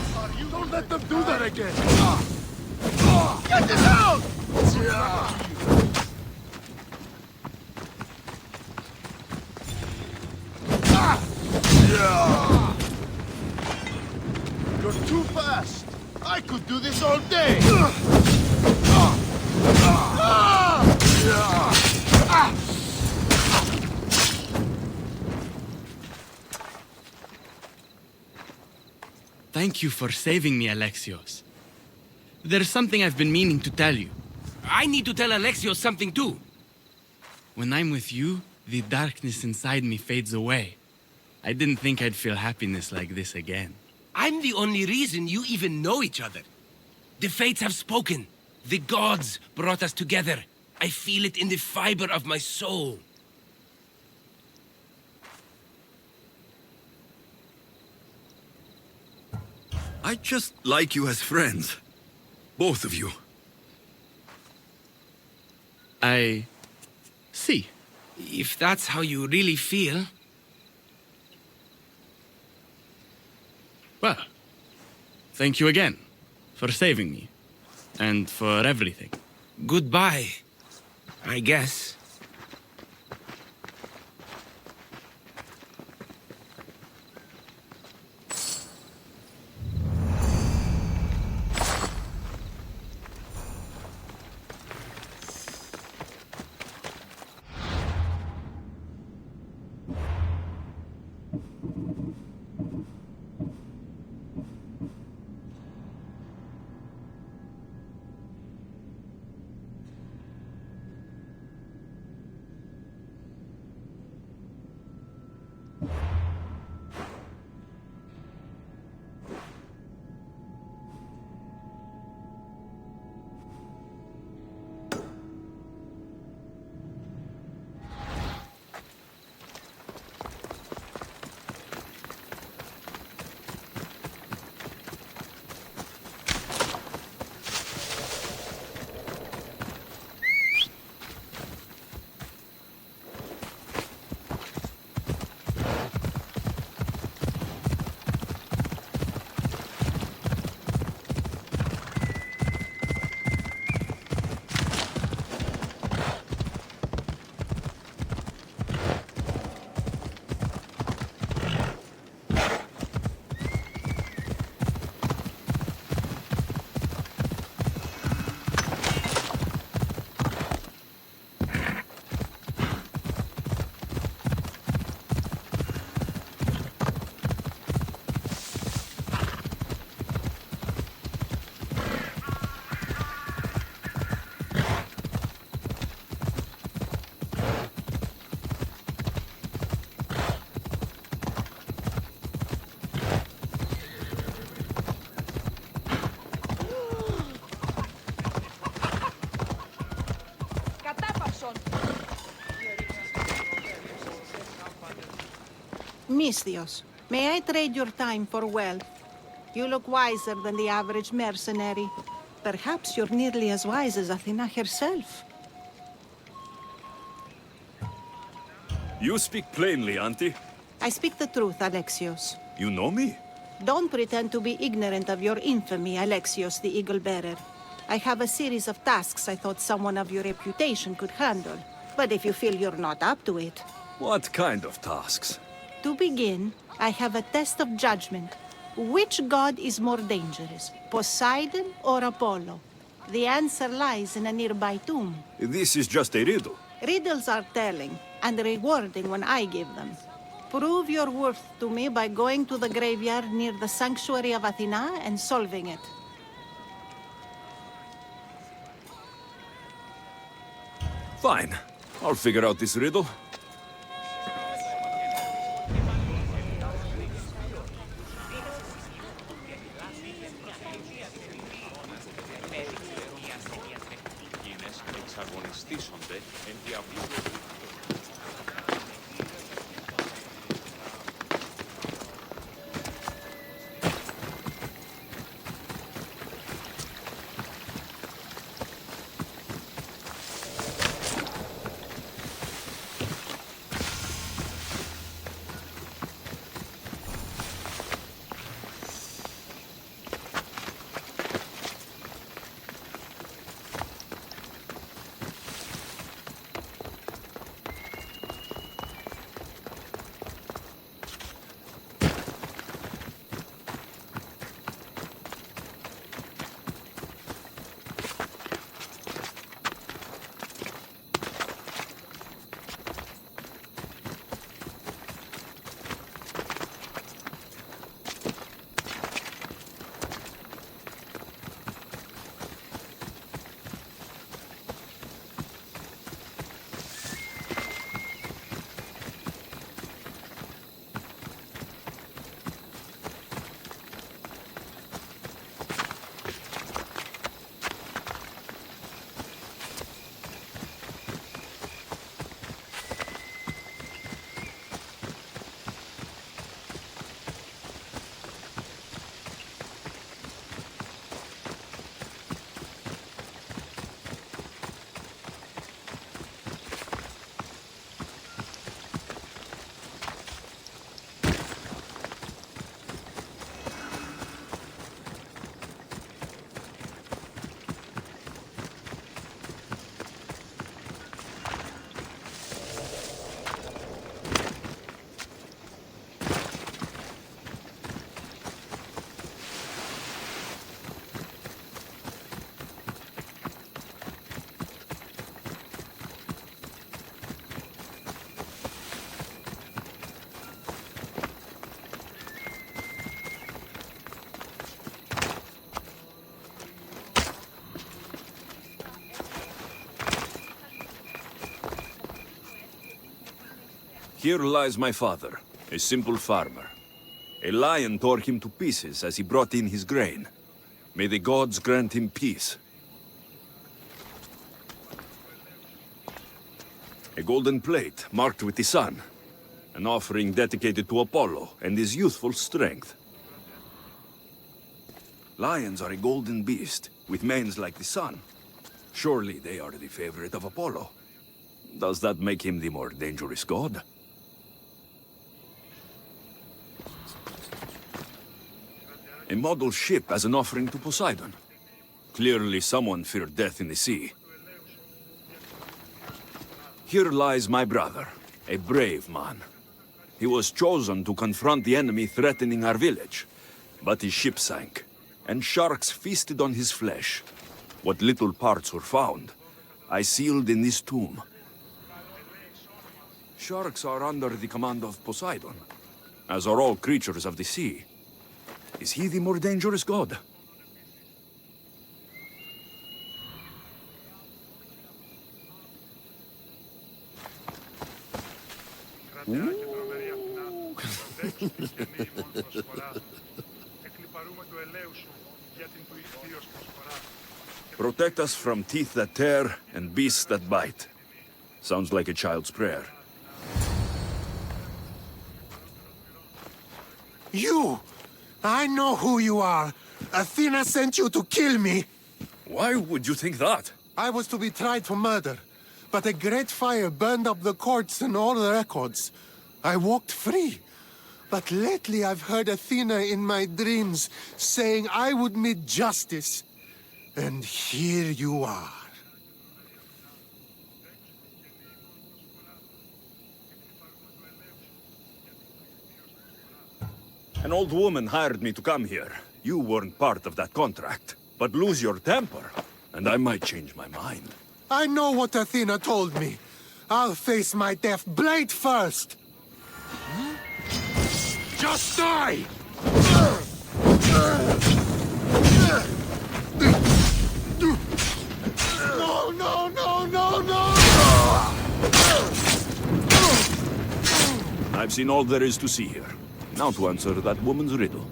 for you. Don't let them do that again! Get this out! You're too fast! I could do this all day! Thank you for saving me, Alexios. There's something I've been meaning to tell you. I need to tell Alexios something too. When I'm with you, the darkness inside me fades away. I didn't think I'd feel happiness like this again. I'm the only reason you even know each other. The fates have spoken. The gods brought us together. I feel it in the fiber of my soul. I just like you as friends. Both of you. I see. If that's how you really feel... Well, thank you again for saving me and for everything. Goodbye, I guess. Misthios, may I trade your time for wealth? You look wiser than the average mercenary. Perhaps you're nearly as wise as Athena herself. You speak plainly, Auntie. I speak the truth, Alexios. You know me? Don't pretend to be ignorant of your infamy, Alexios the Eagle-Bearer. I have a series of tasks I thought someone of your reputation could handle. But if you feel you're not up to it... What kind of tasks? To begin, I have a test of judgment. Which god is more dangerous, Poseidon or Apollo? The answer lies in a nearby tomb. This is just a riddle. Riddles are telling, and rewarding when I give them. Prove your worth to me by going to the graveyard near the sanctuary of Athena and solving it. Fine. I'll figure out this riddle. Here lies my father, a simple farmer. A lion tore him to pieces as he brought in his grain. May the gods grant him peace. A golden plate marked with the sun. An offering dedicated to Apollo and his youthful strength. Lions are a golden beast, with manes like the sun. Surely they are the favorite of Apollo. Does that make him the more dangerous god? A model ship as an offering to Poseidon. Clearly someone feared death in the sea. Here lies my brother, a brave man. He was chosen to confront the enemy threatening our village. But his ship sank, and sharks feasted on his flesh. What little parts were found, I sealed in this tomb. Sharks are under the command of Poseidon, as are all creatures of the sea. Is he the more dangerous god? Protect us from teeth that tear and beasts that bite. Sounds like a child's prayer. You! I know who you are. Athena sent you to kill me. Why would you think that? I was to be tried for murder, but a great fire burned up the courts and all the records. I walked free. But lately I've heard Athena in my dreams saying I would meet justice. And here you are. An old woman hired me to come here. You weren't part of that contract. But lose your temper, and I might change my mind. I know what Athena told me. I'll face my death blade first. Just die! No, no, no, no, no! I've seen all there is to see here. Now to answer that woman's riddle.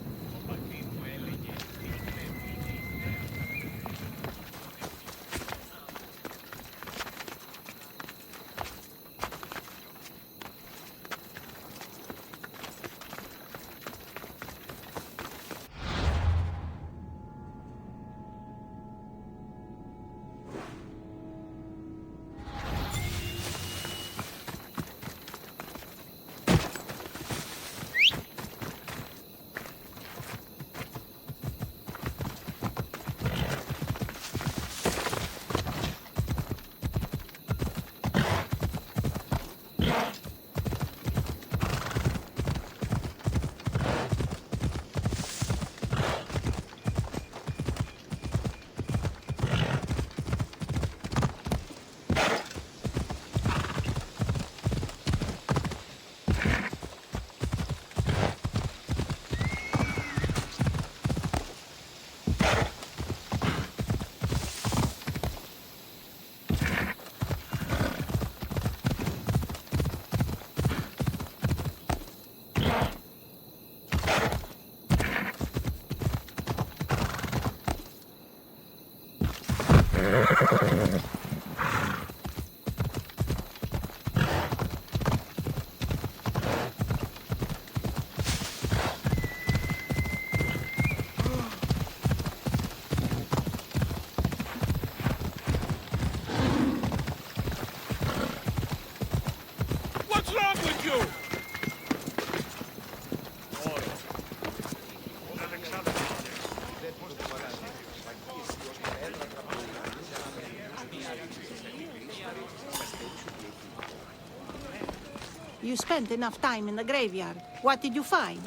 You spent enough time in the graveyard. What did you find?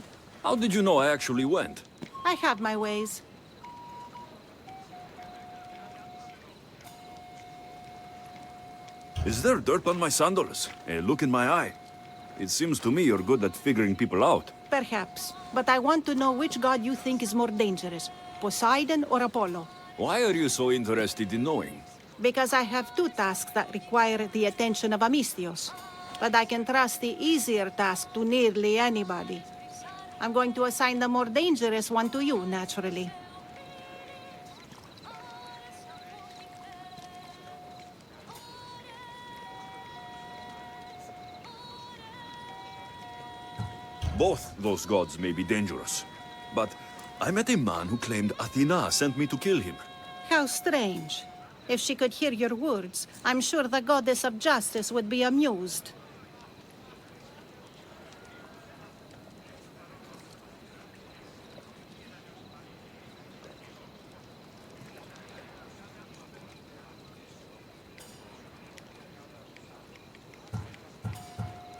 How did you know I actually went? I have my ways. Is there dirt on my sandals? A look in my eye? It seems to me you're good at figuring people out. Perhaps. But I want to know which god you think is more dangerous, Poseidon or Apollo. Why are you so interested in knowing? Because I have two tasks that require the attention of Amistios. but I can trust the easier task to nearly anybody. I'm going to assign the more dangerous one to you, naturally. Both those gods may be dangerous, but I met a man who claimed Athena sent me to kill him. How strange. If she could hear your words, I'm sure the goddess of justice would be amused.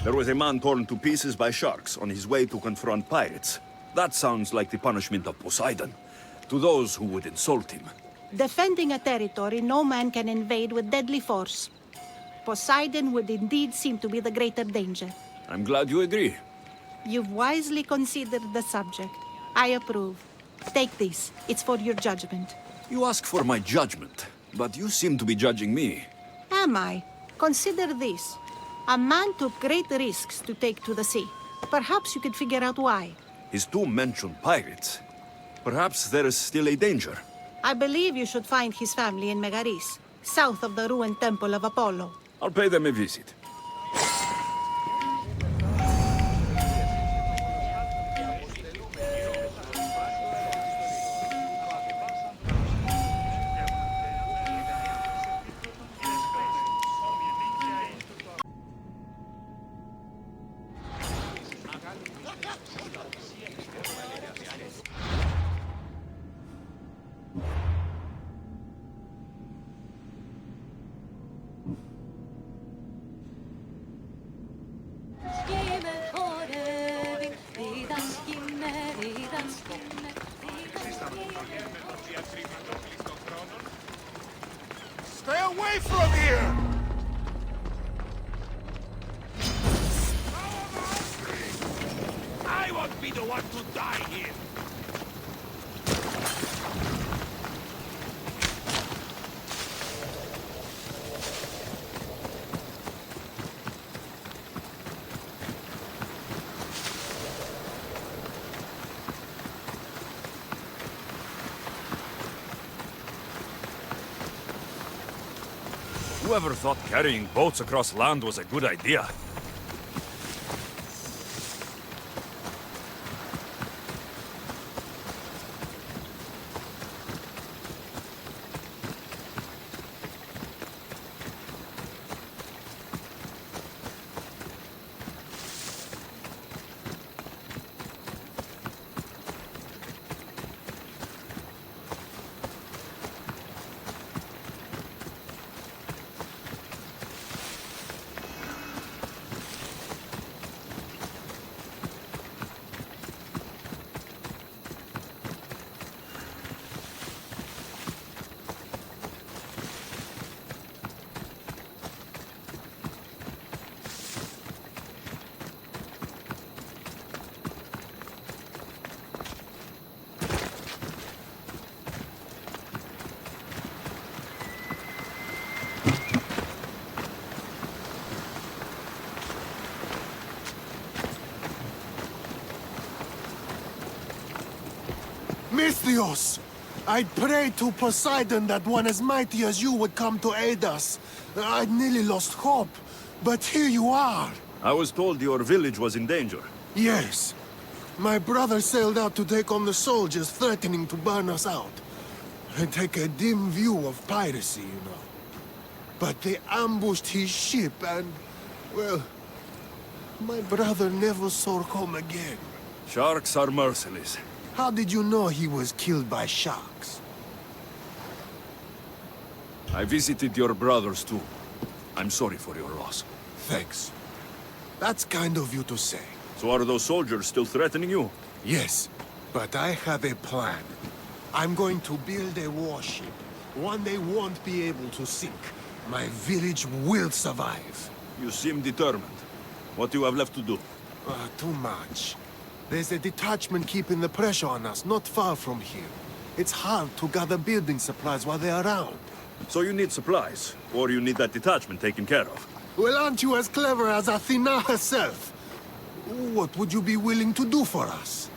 There was a man torn to pieces by sharks on his way to confront pirates. That sounds like the punishment of Poseidon, to those who would insult him. Defending a territory no man can invade with deadly force. Poseidon would indeed seem to be the greater danger. I'm glad you agree. You've wisely considered the subject. I approve. Take this. It's for your judgment. You ask for my judgment, but you seem to be judging me. Am I? Consider this. A man took great risks to take to the sea. Perhaps you could figure out why. His tomb mentioned pirates. Perhaps there is still a danger. I believe you should find his family in Megaris, south of the ruined temple of Apollo. I'll pay them a visit. Stay away from here! I won't be the one to die here! Whoever thought carrying boats across land was a good idea? Misthios! I prayed to Poseidon that one as mighty as you would come to aid us. I'd nearly lost hope, but here you are. I was told your village was in danger. Yes. My brother sailed out to take on the soldiers threatening to burn us out. I take a dim view of piracy, you know. But they ambushed his ship and, well, my brother never saw home again. Sharks are merciless. How did you know he was killed by sharks? I visited your brothers too. I'm sorry for your loss. Thanks. That's kind of you to say. So are those soldiers still threatening you? Yes, but I have a plan. I'm going to build a warship. One they won't be able to sink. My village will survive. You seem determined. What do you have left to do? Too much. There's a detachment keeping the pressure on us, not far from here. It's hard to gather building supplies while they're around. So you need supplies, or you need that detachment taken care of. Well, aren't you as clever as Athena herself? What would you be willing to do for us?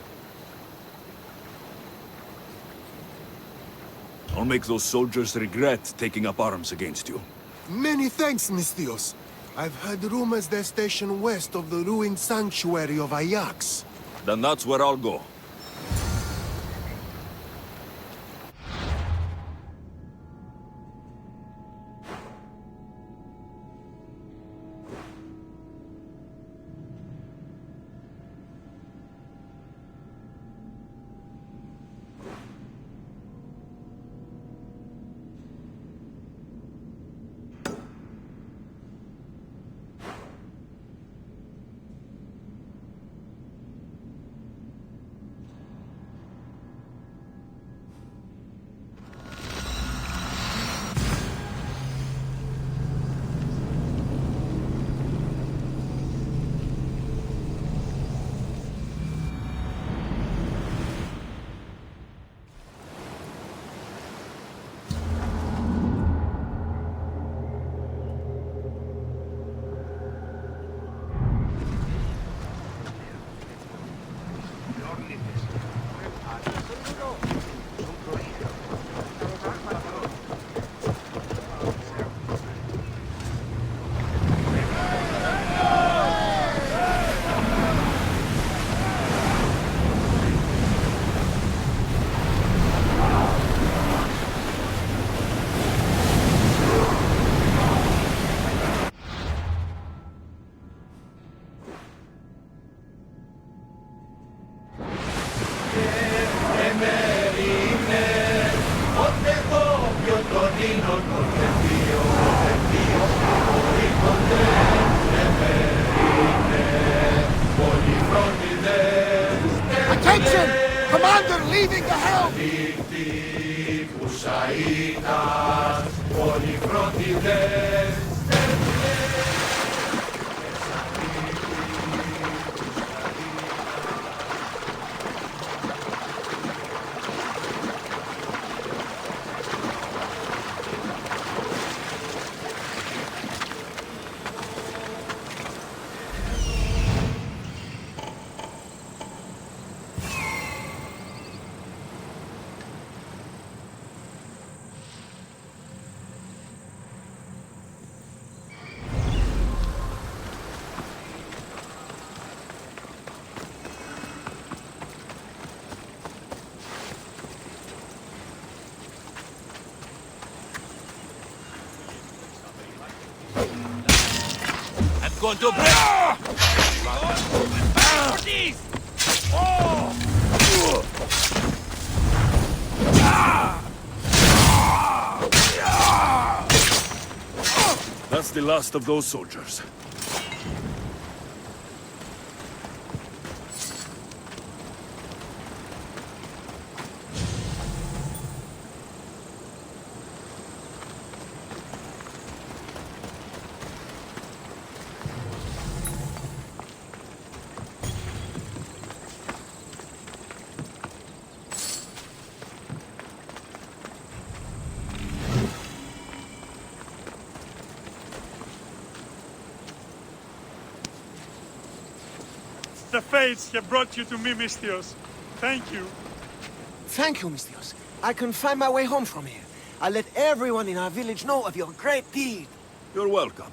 I'll make those soldiers regret taking up arms against you. Many thanks, Misthios. I've heard rumors they're stationed west of the ruined sanctuary of Ajax. Then that's where I'll go. Attention! Commander leaving the helm! Going to break! For these! That's the last of those soldiers. The fates have brought you to me, Misthios. Thank you. Thank you, Misthios. I can find my way home from here. I'll let everyone in our village know of your great deed. You're welcome.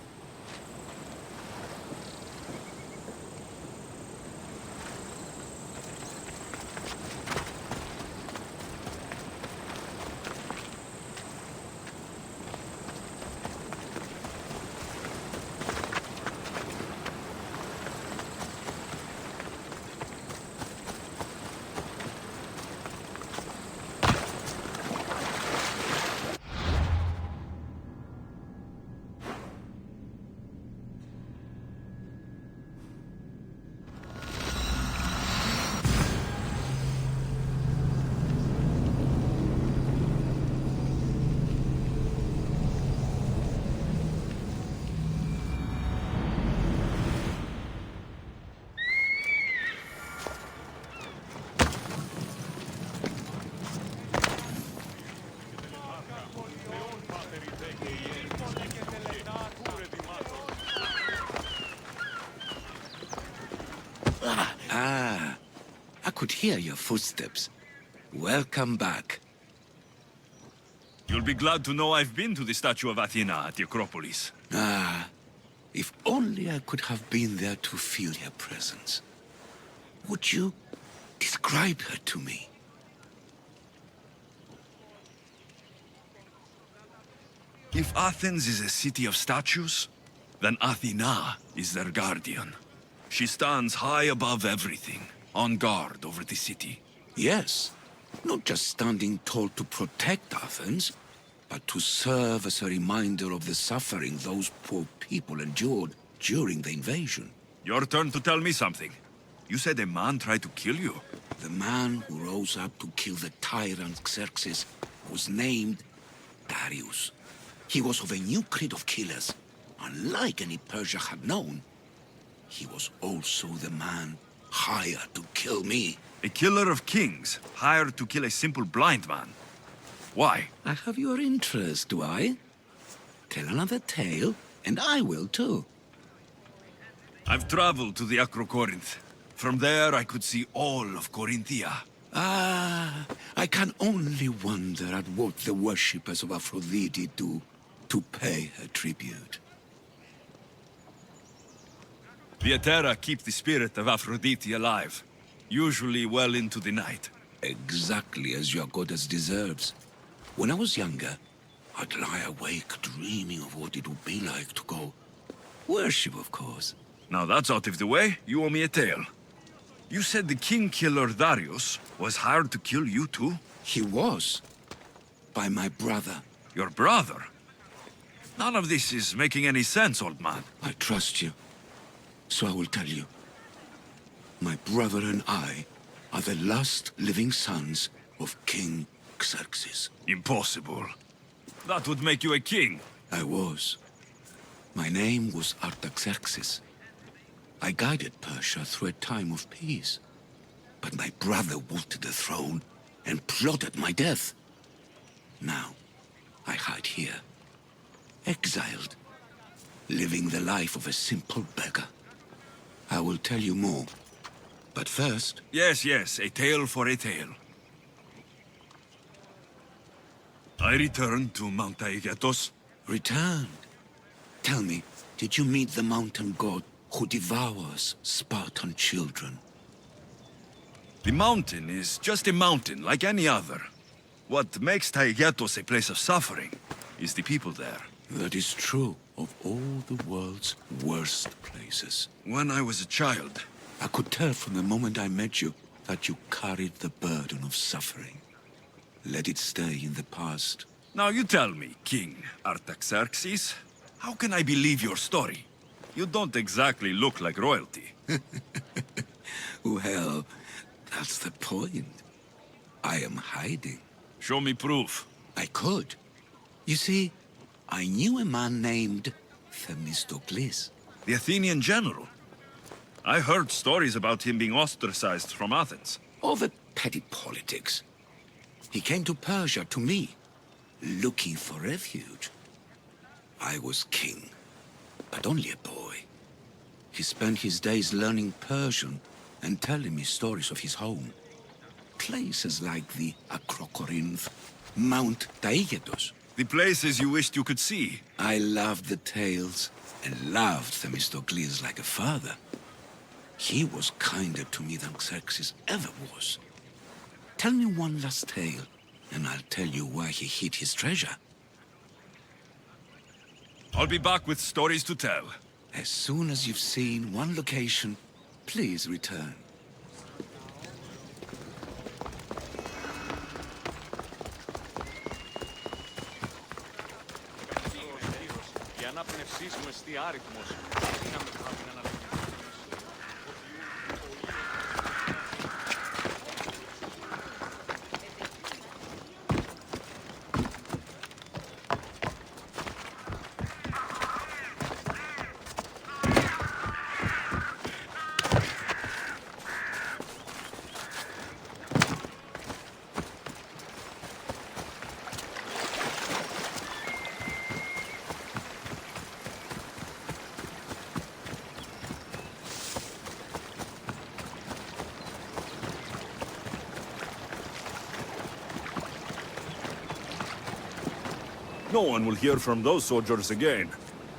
could hear your footsteps. Welcome back. You'll be glad to know I've been to the statue of Athena at the Acropolis. Ah, if only I could have been there to feel her presence. Would you describe her to me? If Athens is a city of statues, then Athena is their guardian. She stands high above everything, on guard over the city. Yes, not just standing tall to protect Athens, but to serve as a reminder of the suffering those poor people endured during the invasion. Your turn to tell me something. You said a man tried to kill you. The man who rose up to kill the tyrant Xerxes was named Darius. He was of a new creed of killers. Unlike any Persia had known, he was also the man hired to kill me. A killer of kings, hired to kill a simple blind man. Why? I have your interest, do I? Tell another tale, and I will too. I've traveled to the Acrocorinth. From there, I could see all of Corinthia. Ah, I can only wonder at what the worshippers of Aphrodite do to pay her tribute. The Etera keep the spirit of Aphrodite alive, usually well into the night. Exactly as your goddess deserves. When I was younger, I'd lie awake dreaming of what it would be like to go worship, of course. Now that's out of the way, you owe me a tale. You said the king killer Darius was hired to kill you too? He was. By my brother. Your brother? None of this is making any sense, old man. I trust you, so I will tell you. My brother and I are the last living sons of King Xerxes. Impossible. That would make you a king. I was. My name was Artaxerxes. I guided Persia through a time of peace. But my brother wanted the throne and plotted my death. Now, I hide here, exiled, living the life of a simple beggar. I will tell you more. But first... Yes, a tale for a tale. I returned to Mount Aegetos. Returned? Tell me, did you meet the mountain god who devours Spartan children? The mountain is just a mountain, like any other. What makes Taygetos a place of suffering is the people there. That is true of all the world's worst places. When I was a child... I could tell from the moment I met you that you carried the burden of suffering. Let it stay in the past. Now you tell me, King Artaxerxes, how can I believe your story? You don't exactly look like royalty. Well, that's the point. I am hiding. Show me proof. I could. You see, I knew a man named Themistocles. The Athenian general. I heard stories about him being ostracized from Athens. Over petty politics. He came to Persia to me, looking for refuge. I was king, but only a boy. He spent his days learning Persian and telling me stories of his home. Places like the Acrocorinth, Mount Taygetos. The places you wished you could see. I loved the tales and loved Themistocles like a father. He was kinder to me than Xerxes ever was. Tell me one last tale, and I'll tell you where he hid his treasure. I'll be back with stories to tell. As soon as you've seen one location, please return. Η ανάπνευσής μου εστί άριθμος. No one will hear from those soldiers again.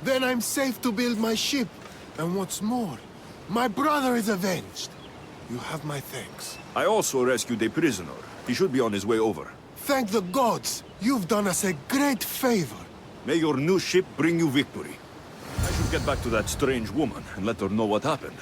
Then I'm safe to build my ship. And what's more, my brother is avenged. You have my thanks. I also rescued a prisoner. He should be on his way over. Thank the gods! You've done us a great favor. May your new ship bring you victory. I should get back to that strange woman and let her know what happened.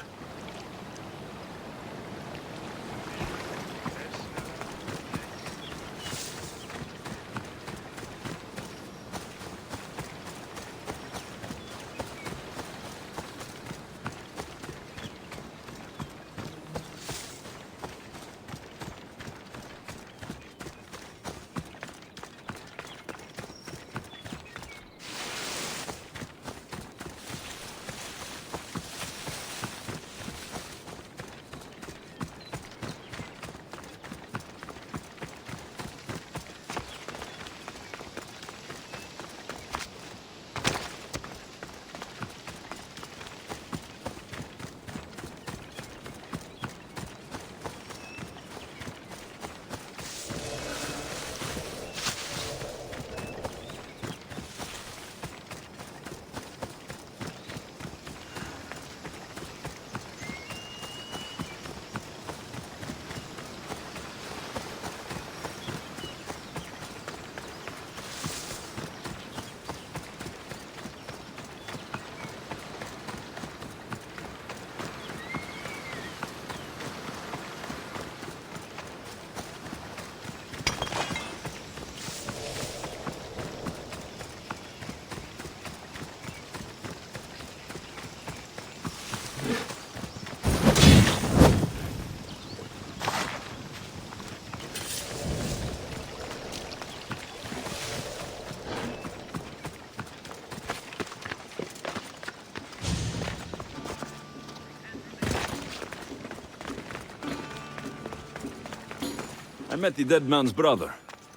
I met the dead man's brother.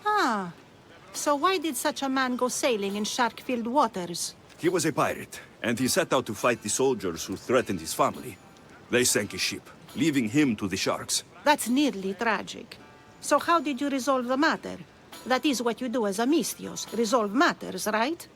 Ah. So why did such a man go sailing in shark-filled waters? He was a pirate, and he set out to fight the soldiers who threatened his family. They sank his ship, leaving him to the sharks. That's nearly tragic. So how did you resolve the matter? That is what you do as a Misthios, resolve matters, right?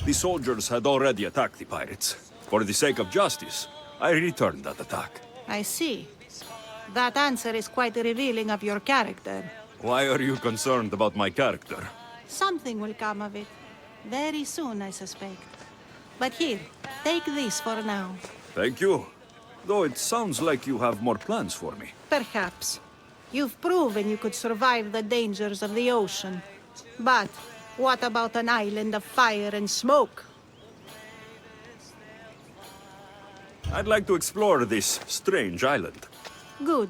The soldiers had already attacked the pirates. For the sake of justice, I returned that attack. I see. That answer is quite revealing of your character. Why are you concerned about my character? Something will come of it. Very soon, I suspect. But here, take this for now. Thank you. Though it sounds like you have more plans for me. Perhaps. You've proven you could survive the dangers of the ocean. But what about an island of fire and smoke? I'd like to explore this strange island. Good.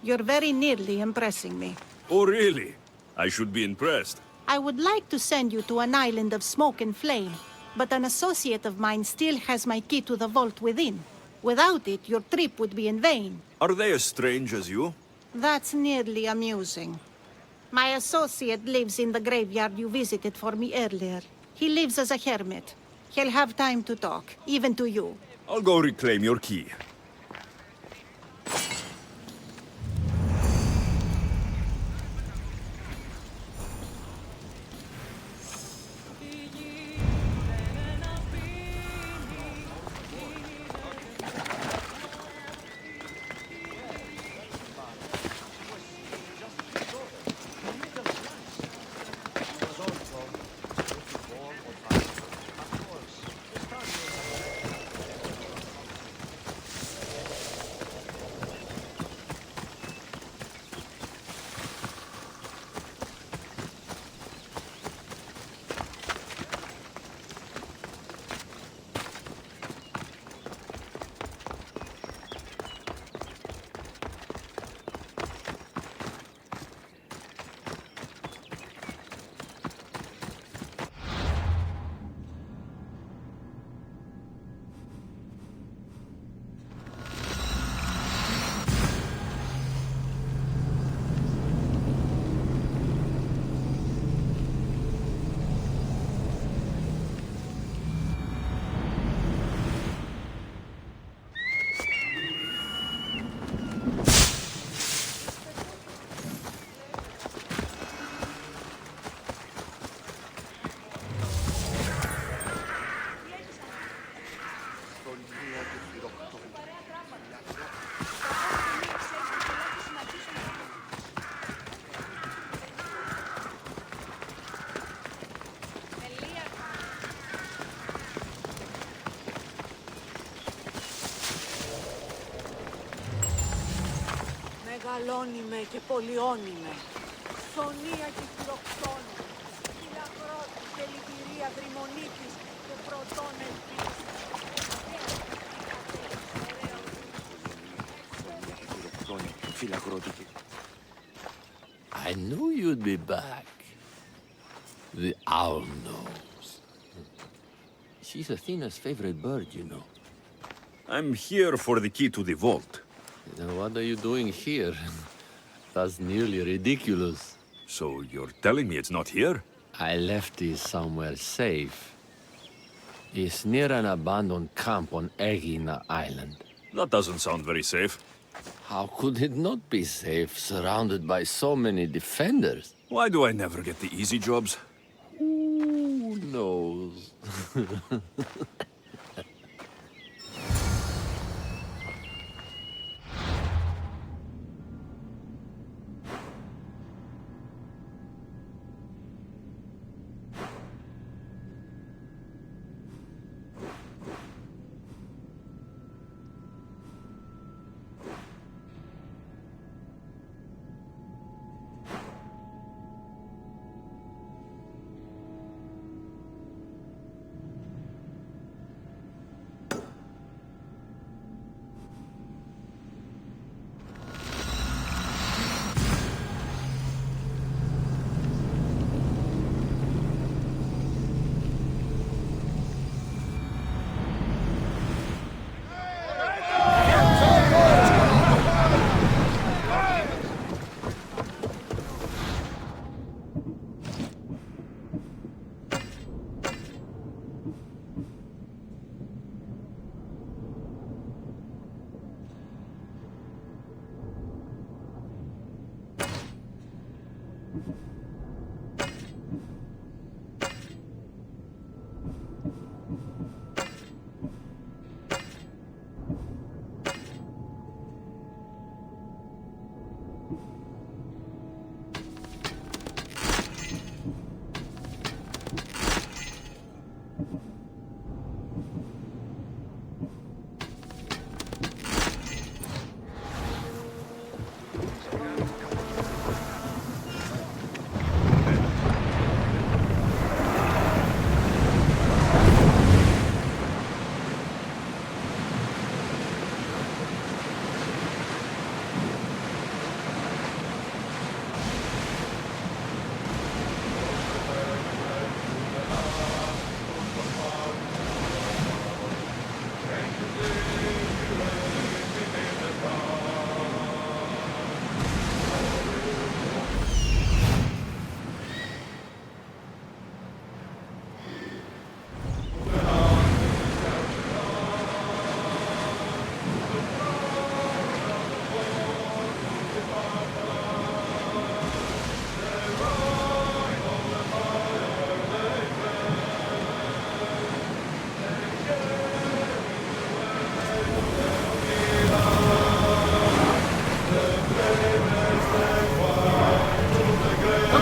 You're very nearly impressing me. Oh, really? I should be impressed. I would like to send you to an island of smoke and flame, but an associate of mine still has my key to the vault within. Without it, your trip would be in vain. Are they as strange as you? That's nearly amusing. My associate lives in the graveyard you visited for me earlier. He lives as a hermit. He'll have time to talk, even to you. I'll go reclaim your key. Καλώνει και πολιώνει με. Σωνία και χειροκτώνει. Φυλακρότης και λυπηρία δρυμονίτης και πρωτών ελπίδης. I knew you'd be back. The owl knows. She's Athena's favorite bird, you know. I'm here for the key to the vault. Now, what are you doing here? That's nearly ridiculous. So you're telling me it's not here? I left it somewhere safe. It's near an abandoned camp on Egina Island. That doesn't sound very safe. How could it not be safe, surrounded by so many defenders? Why do I never get the easy jobs? Who knows?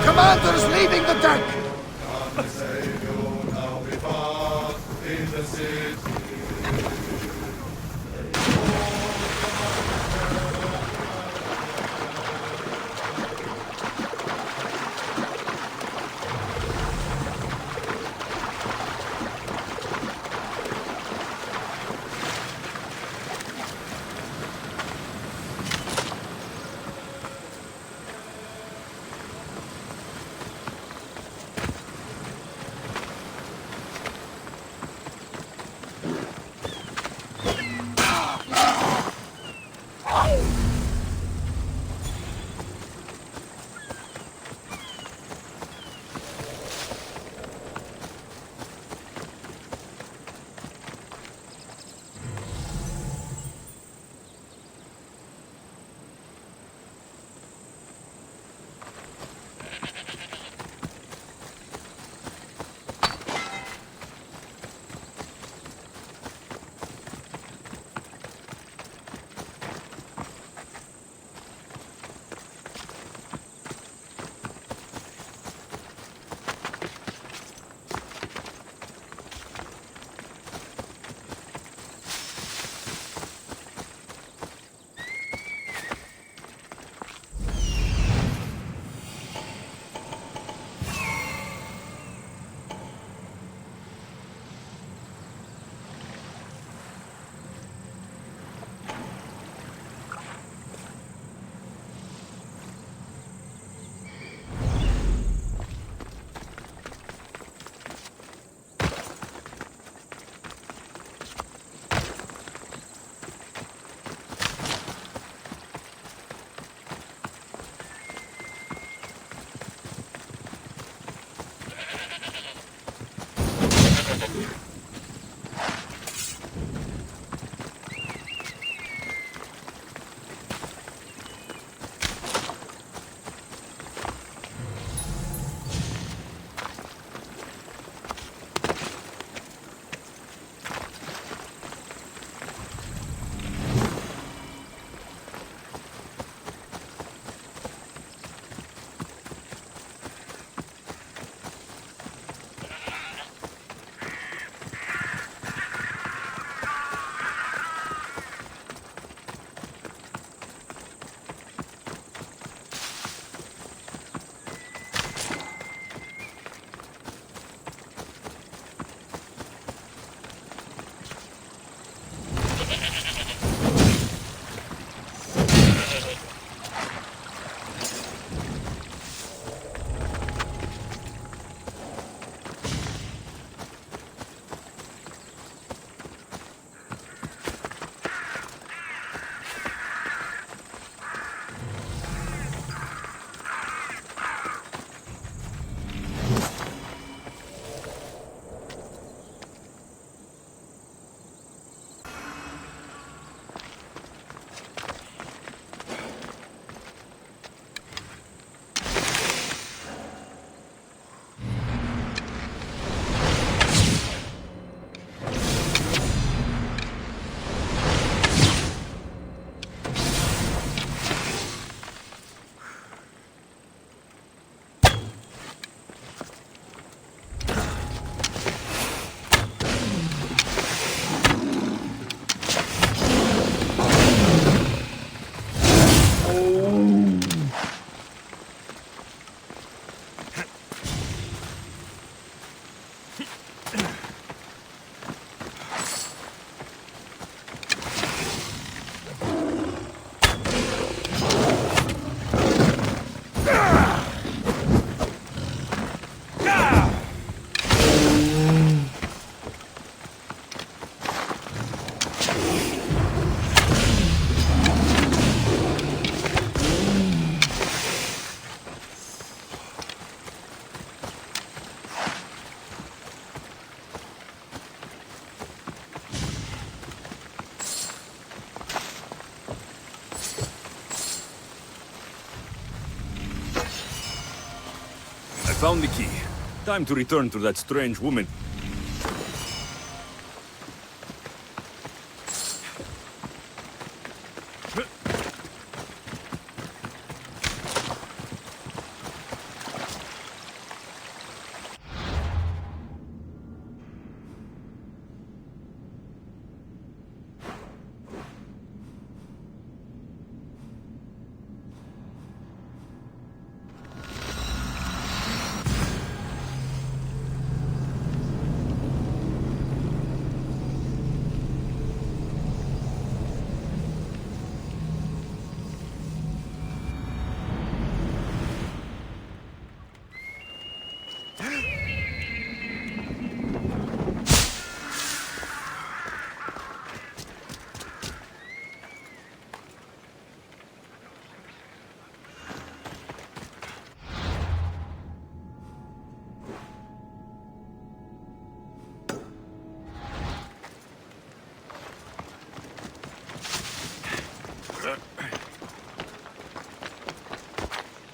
Commander's leaving the deck! found the key. Time to return to that strange woman.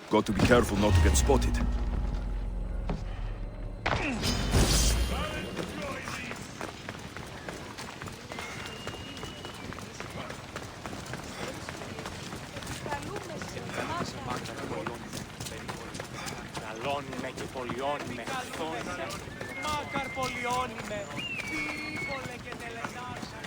Got to be careful not to get spotted. Καλώνουμε και πολιώνουμε. Μάκαρ πολιώνουμε. Δίβολε και τελενάσα.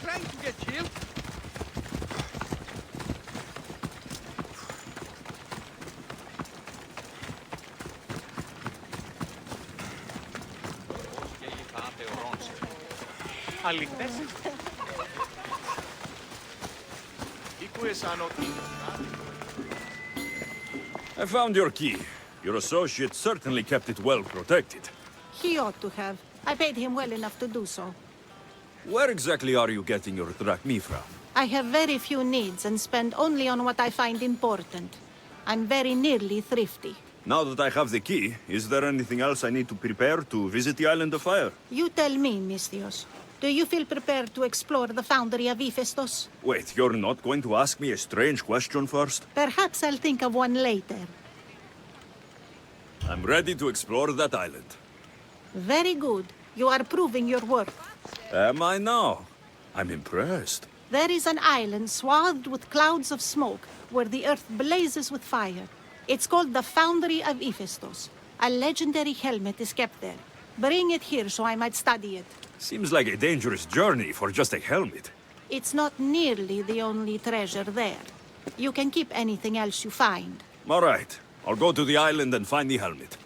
Trying to get killed? Αληθές. Ήκουες αν ότι... I found your key. Your associate certainly kept it well protected. He ought to have. I paid him well enough to do so. Where exactly are you getting your drachmi from? I have very few needs and spend only on what I find important. I'm very nearly thrifty. Now that I have the key, is there anything else I need to prepare to visit the Island of Fire? You tell me, Misthios. Do you feel prepared to explore the foundry of Hephaestus? Wait, you're not going to ask me a strange question first? Perhaps I'll think of one later. I'm ready to explore that island. Very good. You are proving your worth. Am I now? I'm impressed. There is an island swathed with clouds of smoke where the earth blazes with fire. It's called the Foundry of Hephaestus. A legendary helmet is kept there. Bring it here so I might study it. Seems like a dangerous journey for just a helmet. It's not nearly the only treasure there. You can keep anything else you find. All right. I'll go to the island and find the helmet.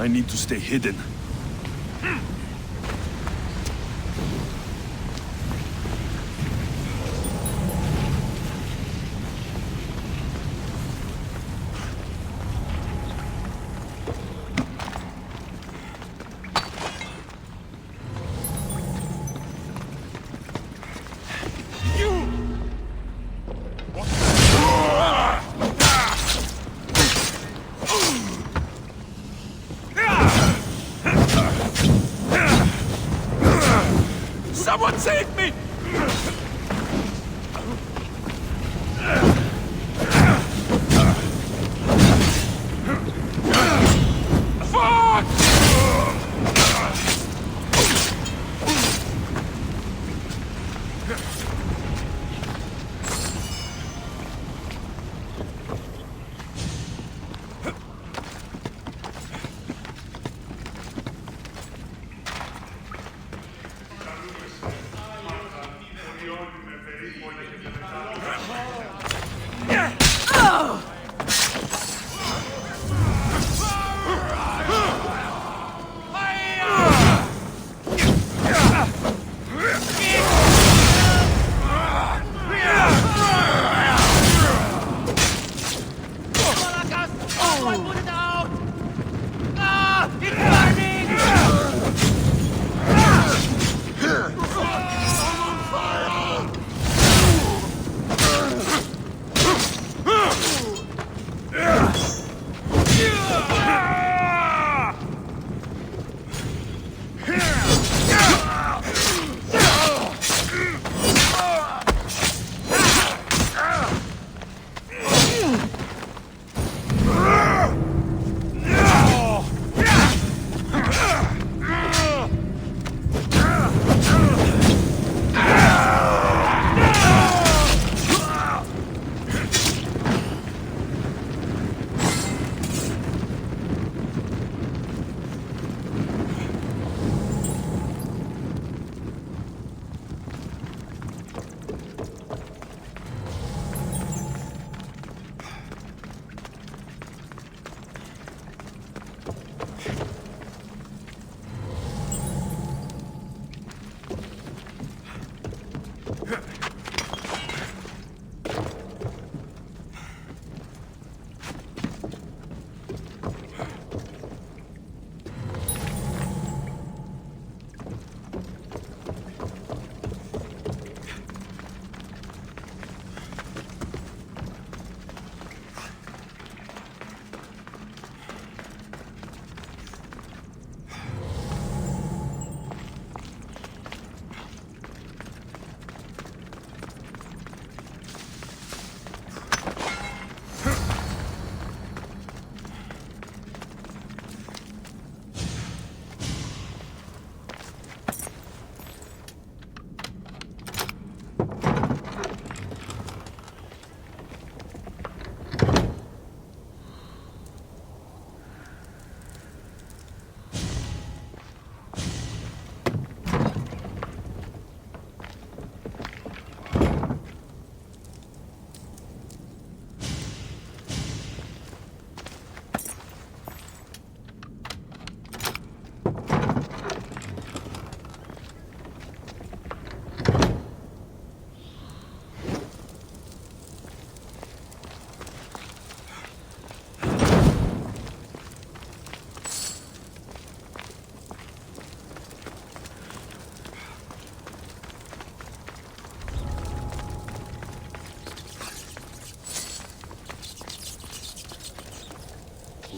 I need to stay hidden. Someone save me! Fuck!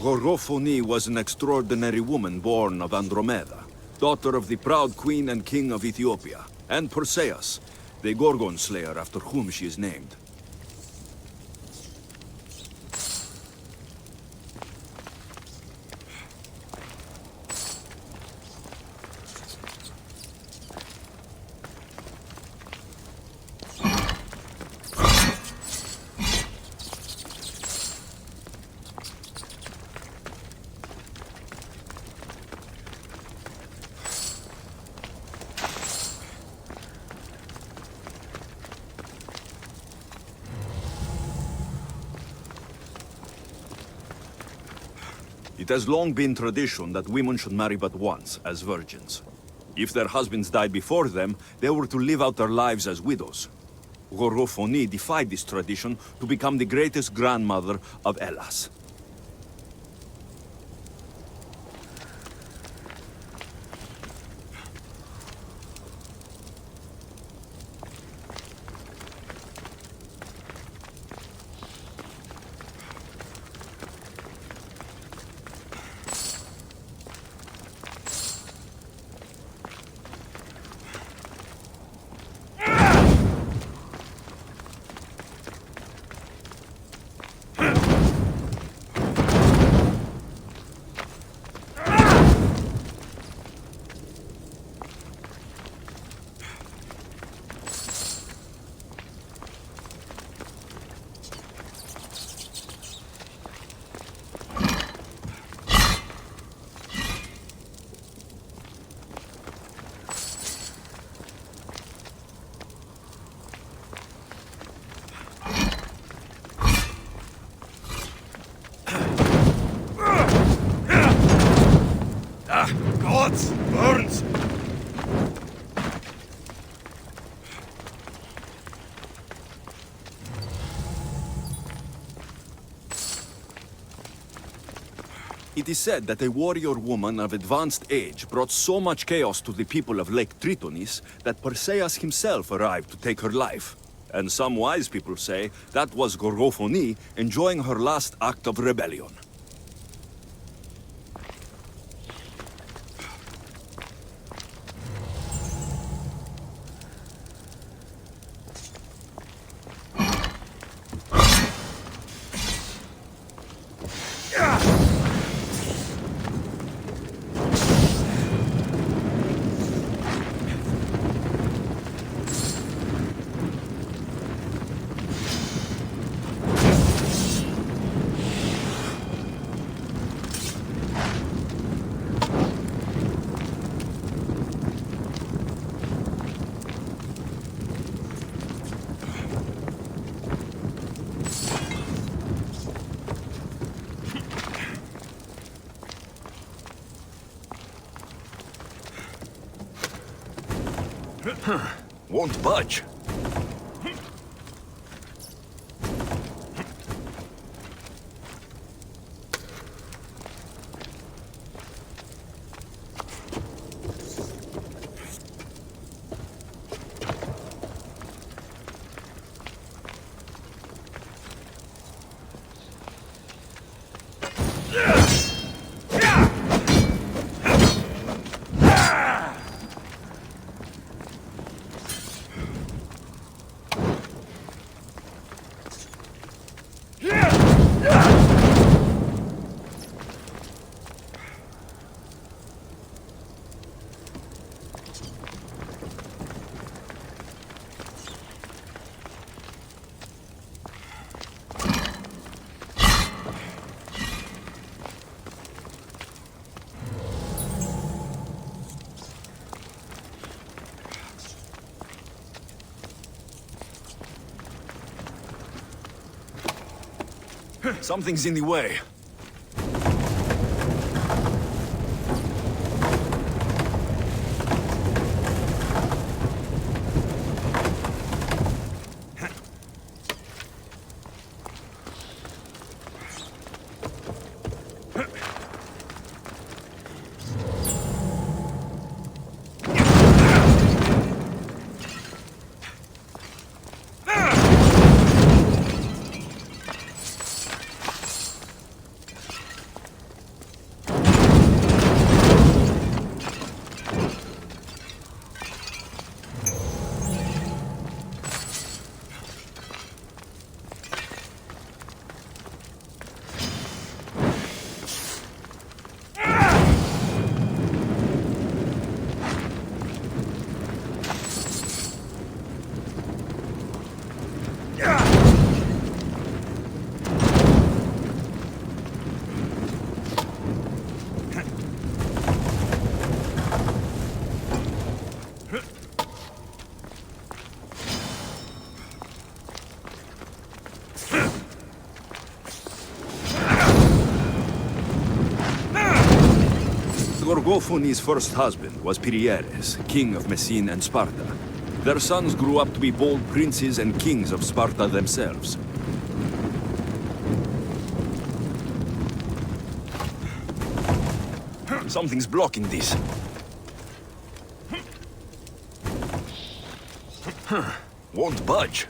Gorgophone was an extraordinary woman born of Andromeda, daughter of the proud queen and king of Ethiopia, and Perseus, the Gorgon slayer after whom she is named. It has long been tradition that women should marry but once, as virgins. If their husbands died before them, they were to live out their lives as widows. Gorgofoni defied this tradition to become the greatest grandmother of Hellas. Gods! Burns! It is said that a warrior woman of advanced age brought so much chaos to the people of Lake Tritonis that Perseus himself arrived to take her life. And some wise people say that was Gorgofoni enjoying her last act of rebellion. Won't budge. Something's in the way. Gorgofuni's first husband was Pirieres, king of Messene and Sparta. Their sons grew up to be bold princes and kings of Sparta themselves. Something's blocking this. Won't budge.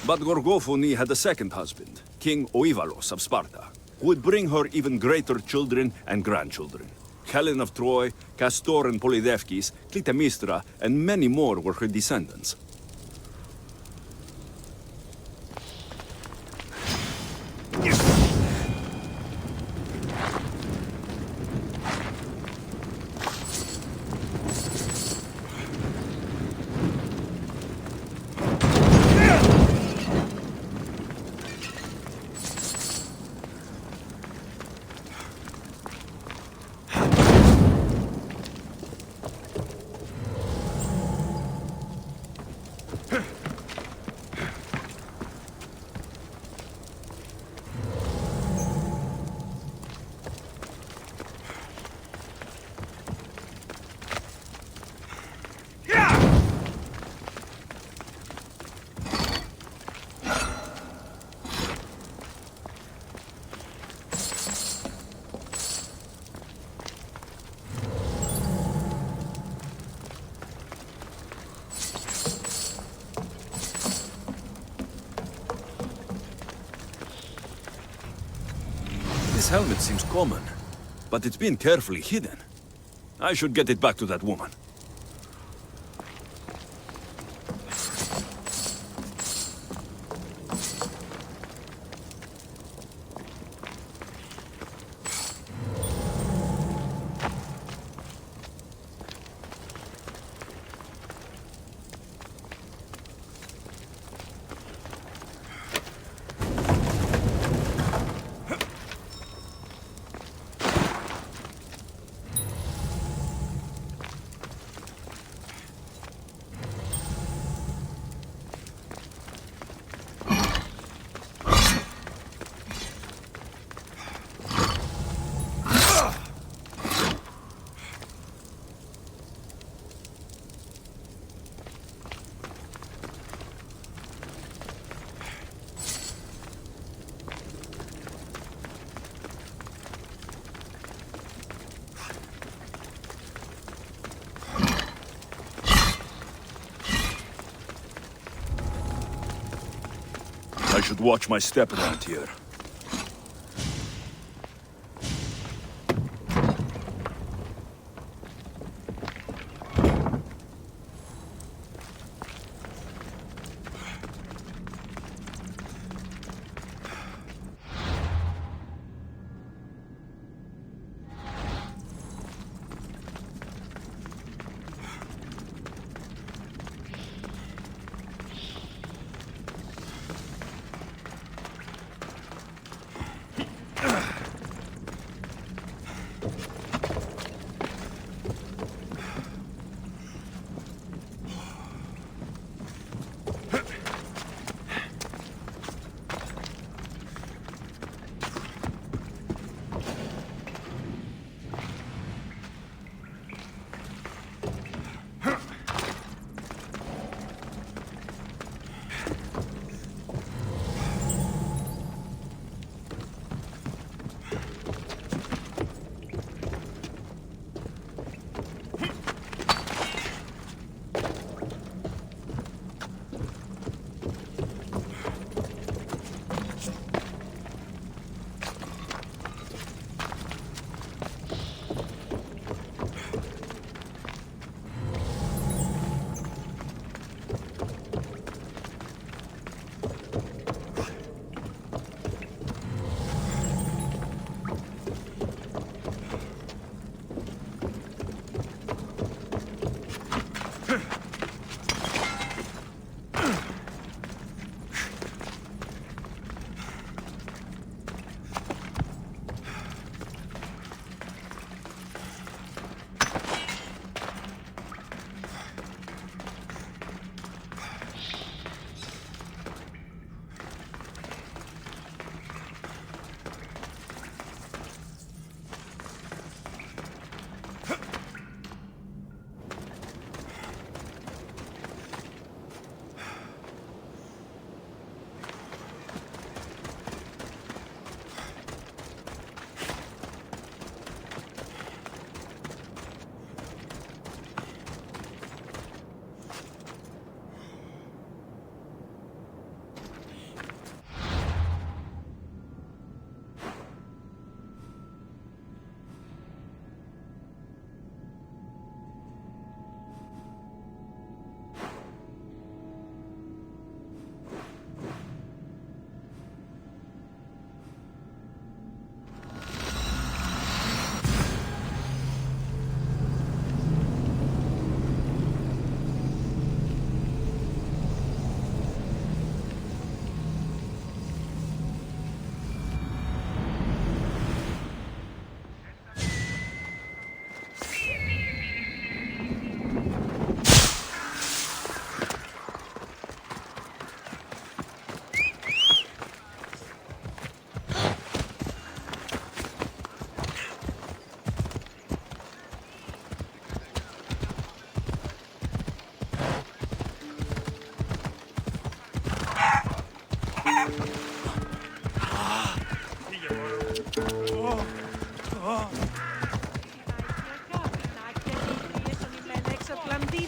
But Gorgofuni had a second husband, King Oivalos of Sparta, who would bring her even greater children and grandchildren. Helen of Troy, Castor and Polydevkis, Clytemnestra, and many more were her descendants. This helmet seems common, but it's been carefully hidden. I should get it back to that woman. I should watch my step around here.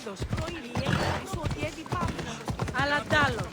Ίσως. Αλλά τ' άλλο.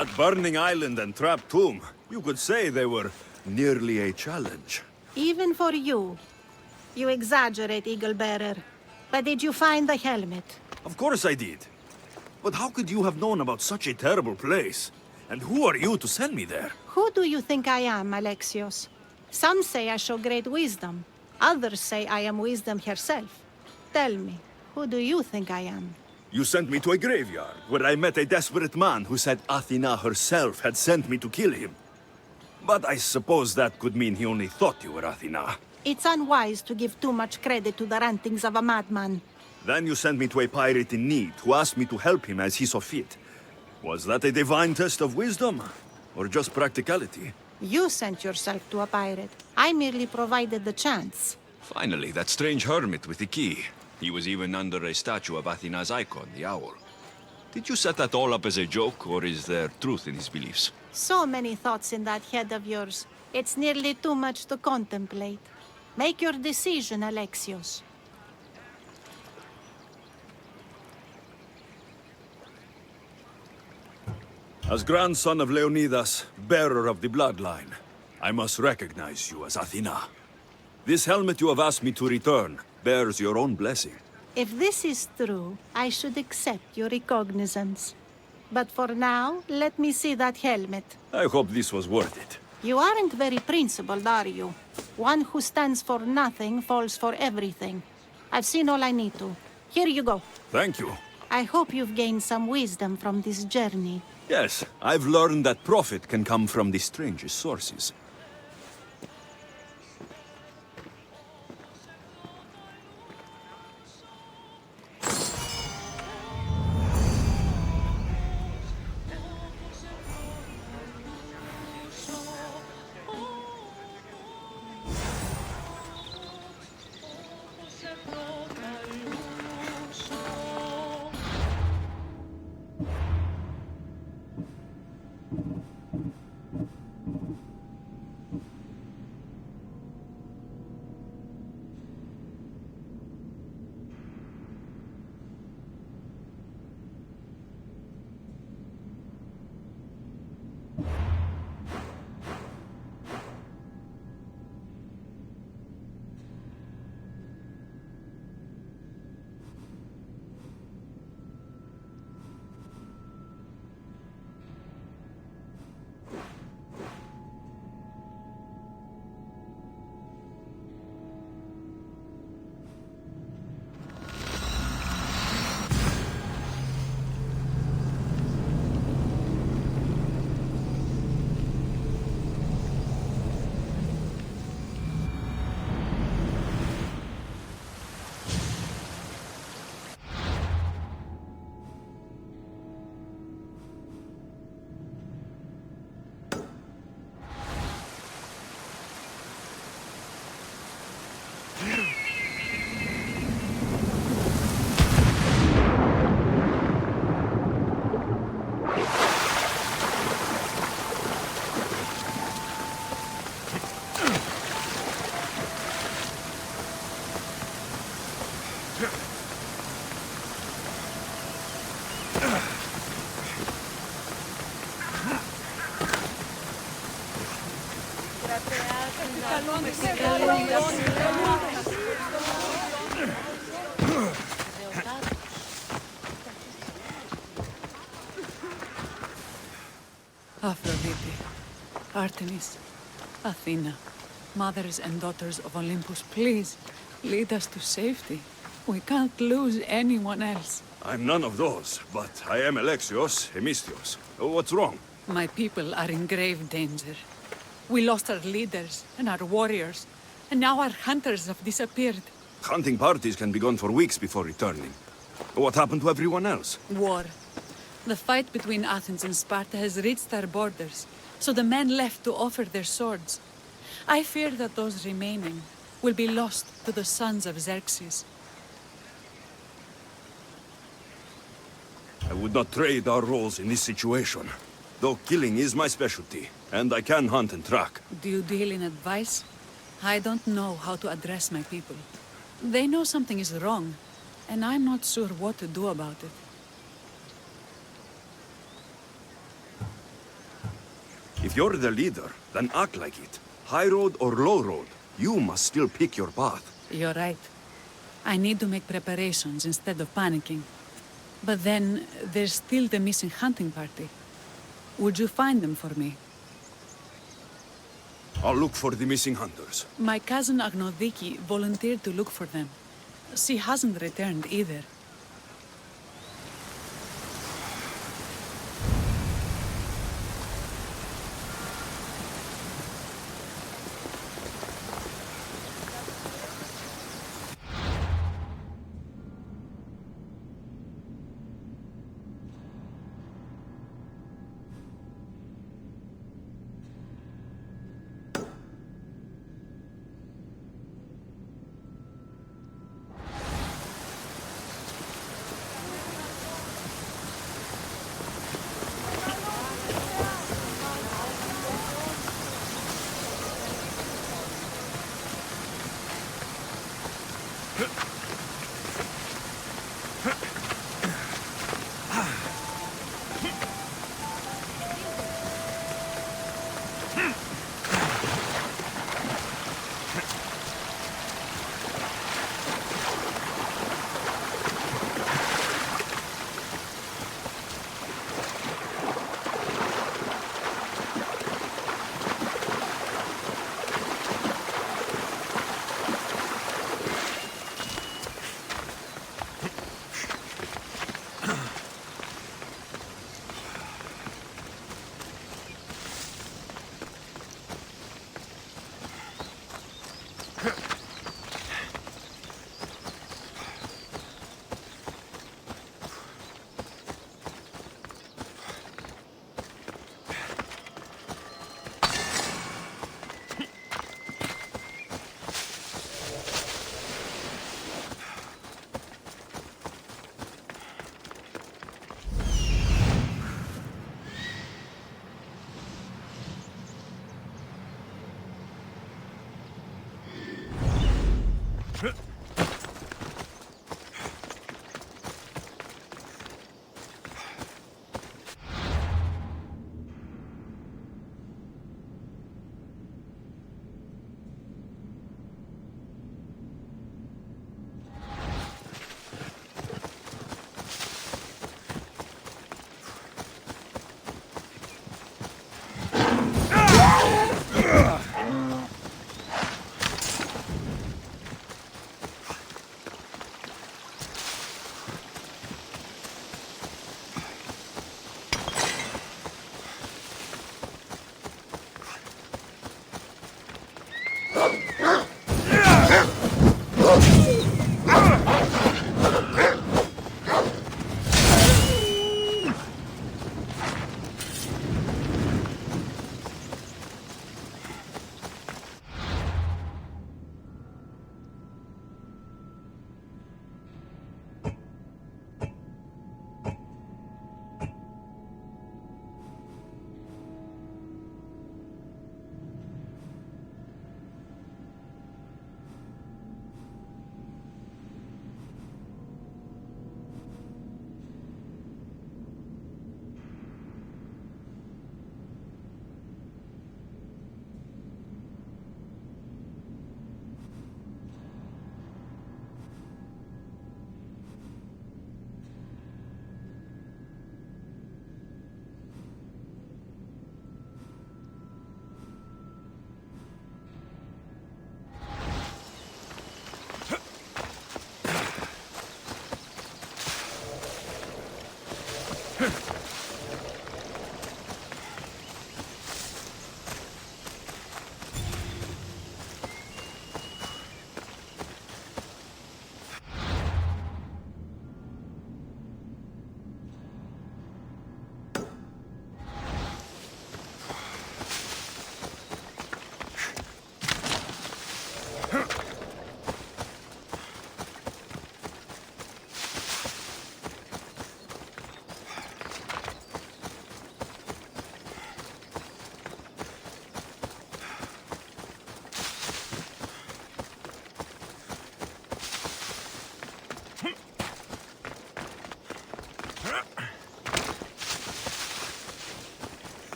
That burning island and trapped tomb, you could say they were nearly a challenge. Even for you. You exaggerate, Eagle Bearer. But did you find the helmet? Of course I did. But how could you have known about such a terrible place? And who are you to send me there? Who do you think I am, Alexios? Some say I show great wisdom. Others say I am wisdom herself. Tell me, who do you think I am? You sent me to a graveyard, where I met a desperate man who said Athena herself had sent me to kill him. But I suppose that could mean he only thought you were Athena. It's unwise to give too much credit to the rantings of a madman. Then you sent me to a pirate in need, who asked me to help him as he saw fit. Was that a divine test of wisdom? Or just practicality? You sent yourself to a pirate. I merely provided the chance. Finally, that strange hermit with the key. He was even under a statue of Athena's icon, the owl. Did you set that all up as a joke, or is there truth in his beliefs? So many thoughts in that head of yours. It's nearly too much to contemplate. Make your decision, Alexios. As grandson of Leonidas, bearer of the bloodline, I must recognize you as Athena. This helmet you have asked me to return bears your own blessing. If this is true, I should accept your recognizance. But for now, let me see that helmet. I hope this was worth it. You aren't very principled, are you? One who stands for nothing falls for everything. I've seen all I need to. Here you go. Thank you. I hope you've gained some wisdom from this journey. Yes, I've learned that profit can come from the strangest sources. Aphrodite, Artemis, Athena, mothers and daughters of Olympus, please, lead us to safety. We can't lose anyone else. I'm none of those, but I am Alexios, Hemistios. What's wrong? My people are in grave danger. We lost our leaders and our warriors, and now our hunters have disappeared. Hunting parties can be gone for weeks before returning. What happened to everyone else? War. The fight between Athens and Sparta has reached our borders, so the men left to offer their swords. I fear that those remaining will be lost to the sons of Xerxes. I would not trade our roles in this situation. Though killing is my specialty, and I can hunt and track. Do you deal in advice? I don't know how to address my people. They know something is wrong, and I'm not sure what to do about it. If you're the leader, then act like it. High road or low road, you must still pick your path. You're right. I need to make preparations instead of panicking. But then, there's still the missing hunting party. Would you find them for me? I'll look for the missing hunters. My cousin Agnodiki volunteered to look for them. She hasn't returned either.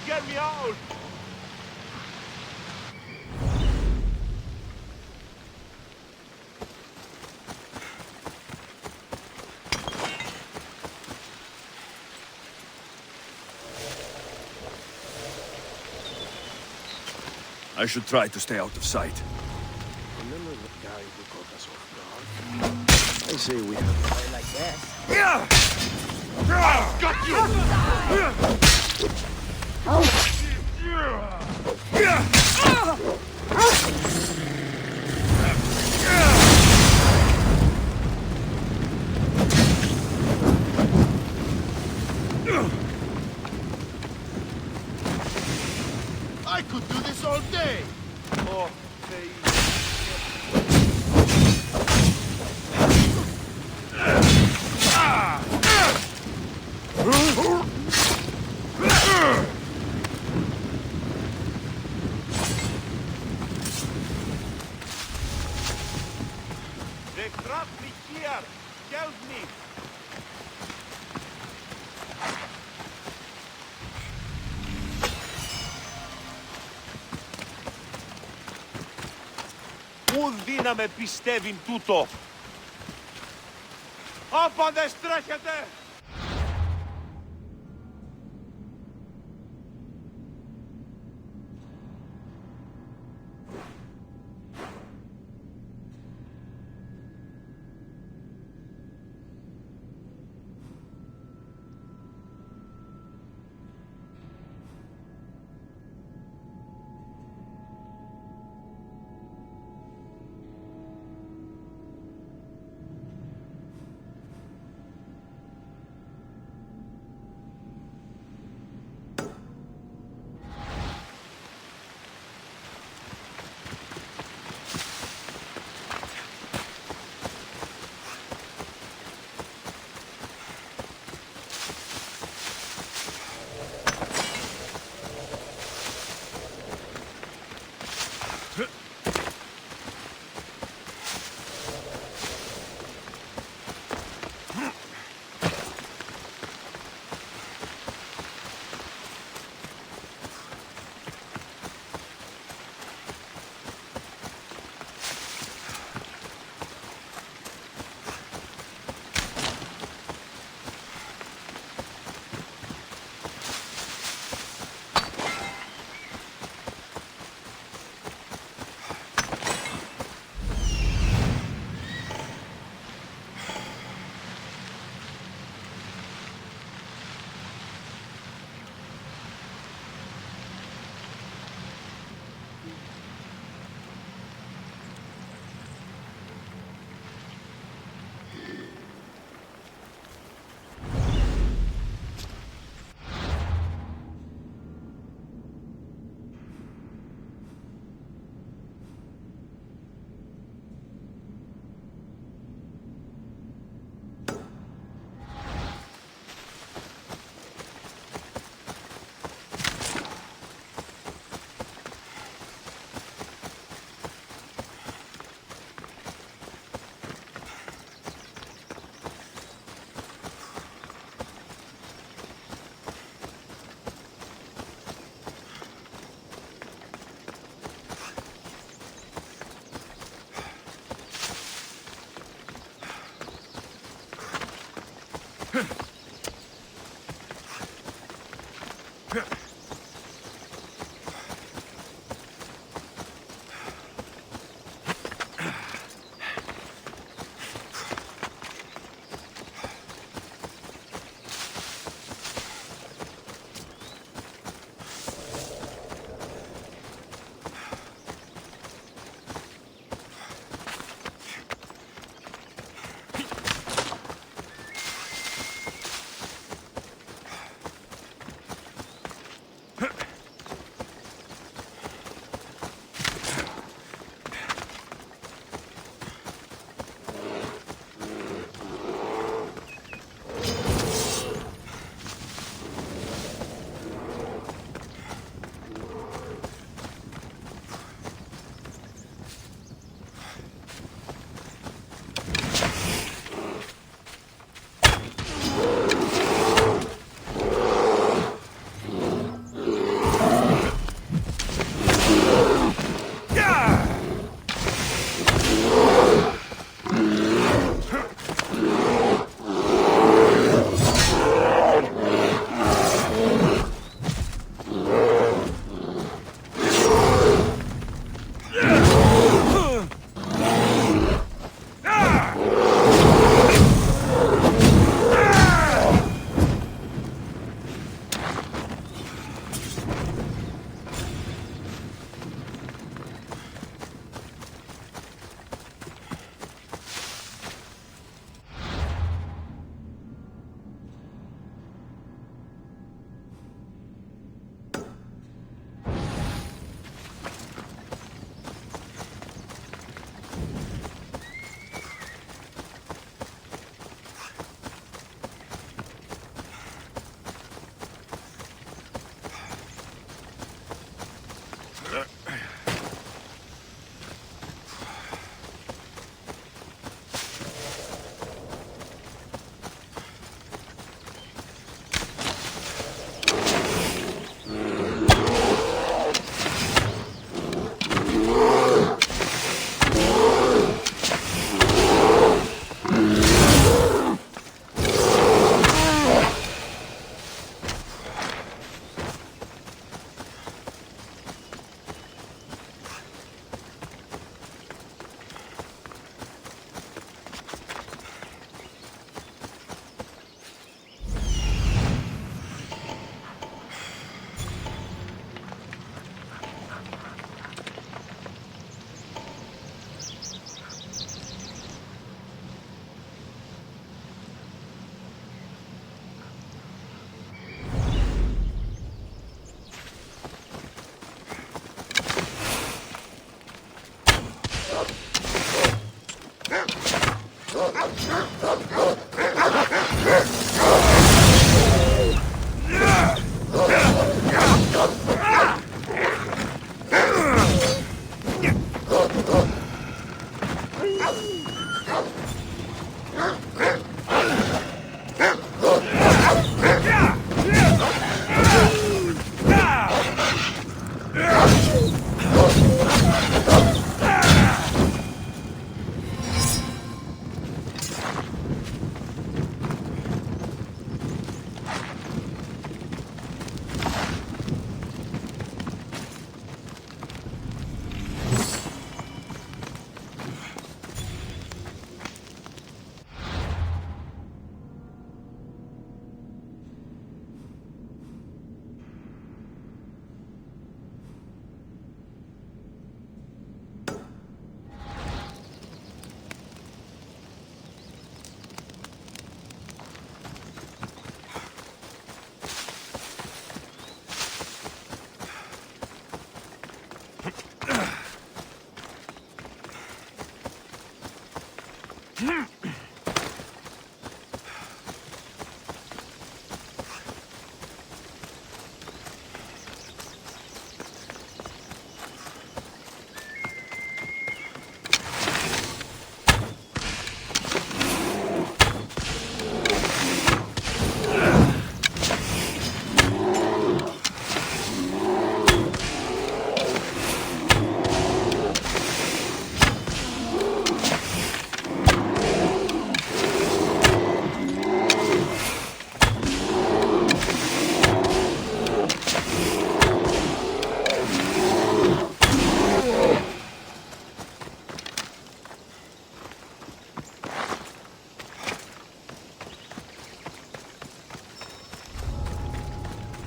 Get me out! I should try to stay out of sight. Remember the guy who caught us off guard? I say we have a guy like that. I've got you! I could do this all day! Oh, they... They trapped me here! Help me! Πού δύναμε πιστεύει τούτο! Άπαντες τρέχετε!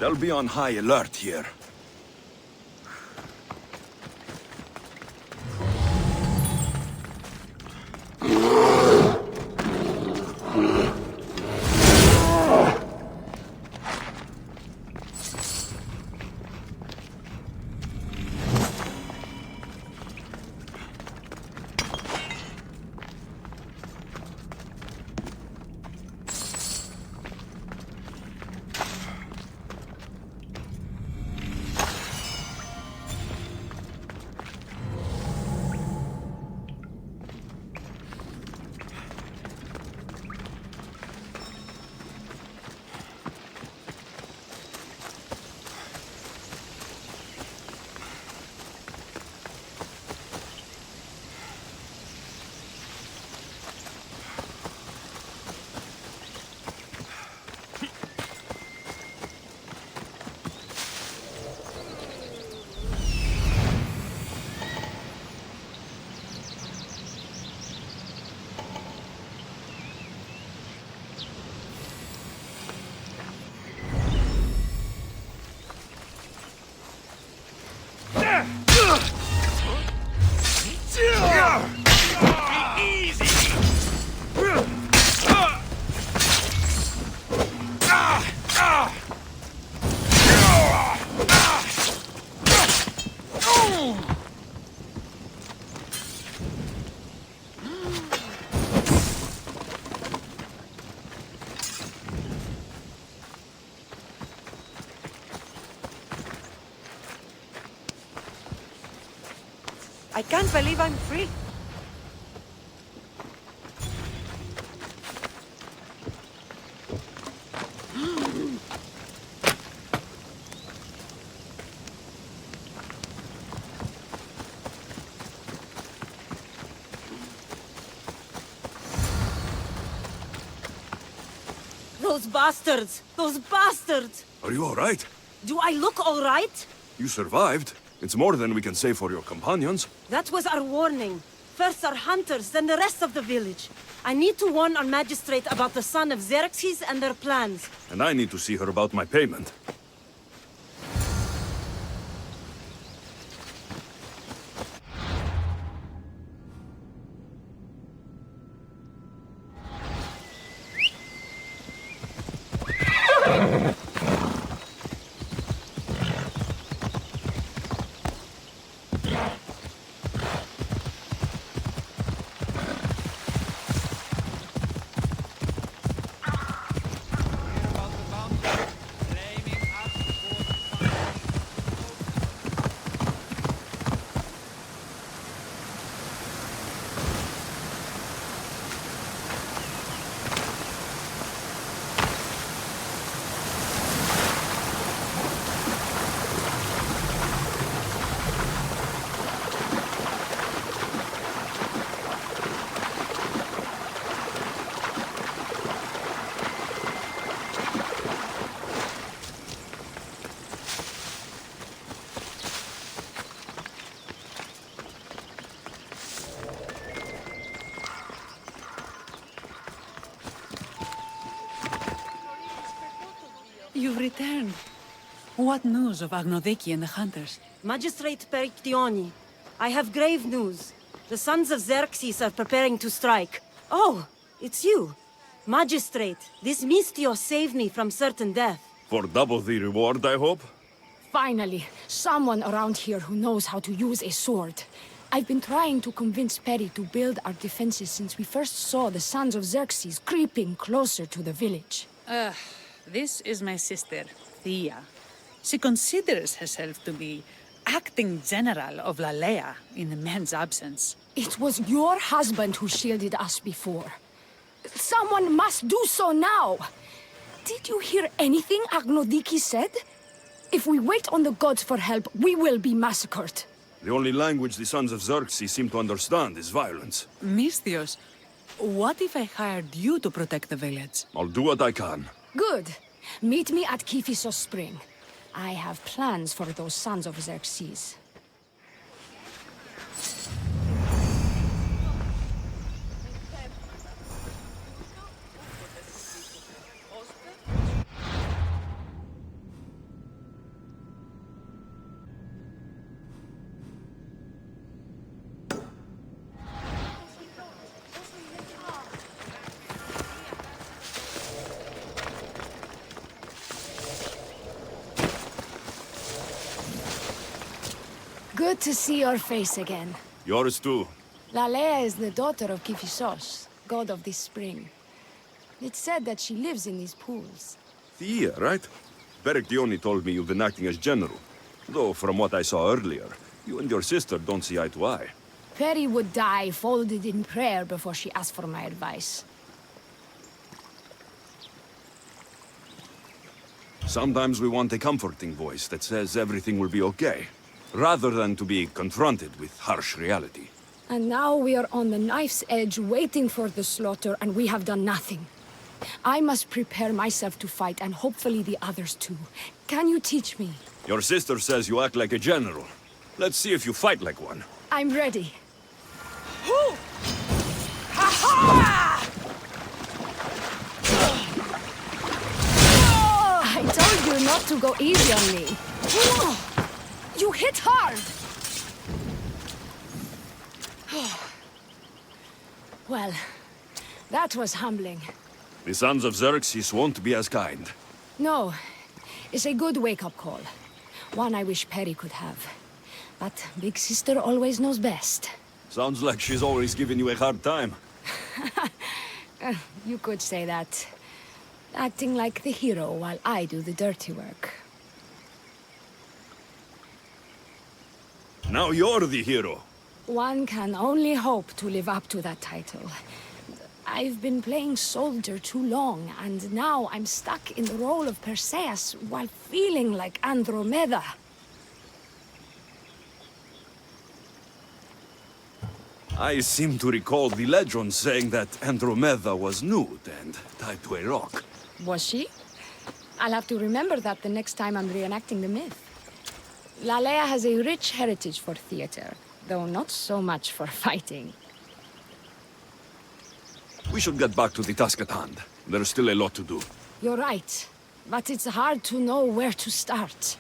They'll be on high alert here. I can't believe I'm free. Those bastards! Those bastards! Are you all right? Do I look all right? You survived. It's more than we can say for your companions. That was our warning. First our hunters, then the rest of the village. I need to warn our magistrate about the son of Xerxes and their plans. And I need to see her about my payment. You've returned. What news of Agnodeki and the hunters? Magistrate Perictioni, I have grave news. The sons of Xerxes are preparing to strike. Oh, it's you. Magistrate, this Mistio saved me from certain death. For double the reward, I hope? Finally, someone around here who knows how to use a sword. I've been trying to convince Perry to build our defenses since we first saw the sons of Xerxes creeping closer to the village. This is my sister, Thea. She considers herself to be acting general of Lalea in the man's absence. It was your husband who shielded us before. Someone must do so now! Did you hear anything Agnodiki said? If we wait on the gods for help, we will be massacred. The only language the sons of Xerxes seem to understand is violence. Misthios, what if I hired you to protect the village? I'll do what I can. Good. Meet me at Kiphisos Spring. I have plans for those sons of Xerxes. Good to see your face again. Yours too. Lalea is the daughter of Kiphisos, god of this spring. It's said that she lives in these pools. Thea, right? Perictioni told me you've been acting as general. Though, from what I saw earlier, you and your sister don't see eye to eye. Perry would die folded in prayer before she asked for my advice. Sometimes we want a comforting voice that says everything will be okay, rather than to be confronted with harsh reality. And now we are on the knife's edge waiting for the slaughter, and we have done nothing. I must prepare myself to fight, and hopefully the others too. Can you teach me? Your sister says you act like a general. Let's see if you fight like one. I'm ready. I told you not to go easy on me. You hit hard! Well, that was humbling. The sons of Xerxes won't be as kind. No, it's a good wake-up call. One I wish Perry could have. But Big Sister always knows best. Sounds like she's always giving you a hard time. You could say that. Acting like the hero while I do the dirty work. Now you're the hero. One can only hope to live up to that title. I've been playing soldier too long, and now I'm stuck in the role of Perseus while feeling like Andromeda. I seem to recall the legend saying that Andromeda was nude and tied to a rock. Was she? I'll have to remember that the next time I'm reenacting the myth. Lalea has a rich heritage for theater, though not so much for fighting. We should get back to the task at hand. There's still a lot to do. You're right, but it's hard to know where to start.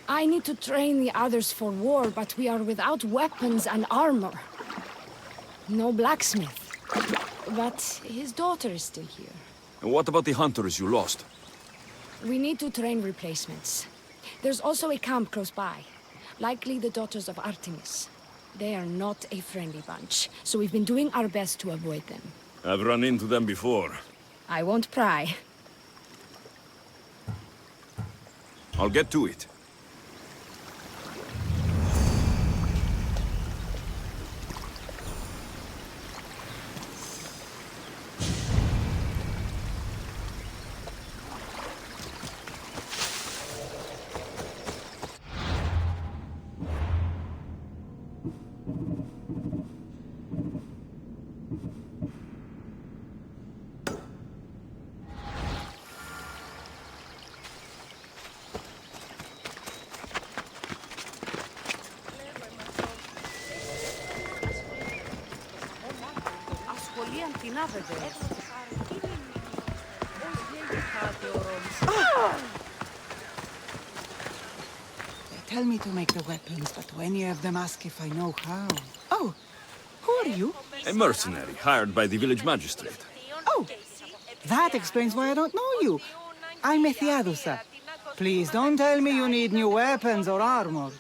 I need to train the others for war, but we are without weapons and armor. No blacksmith. But his daughter is still here. And what about the hunters you lost? We need to train replacements. There's also a camp close by. Likely the daughters of Artemis. They are not a friendly bunch, so we've been doing our best to avoid them. I've run into them before. I won't pry. I'll get to it. They tell me to make the weapons, but any of them ask if I know how. Oh, who are you? A mercenary hired by the village magistrate. Oh, that explains why I don't know you. I'm Ethiadusa. Please don't tell me you need new weapons or armor.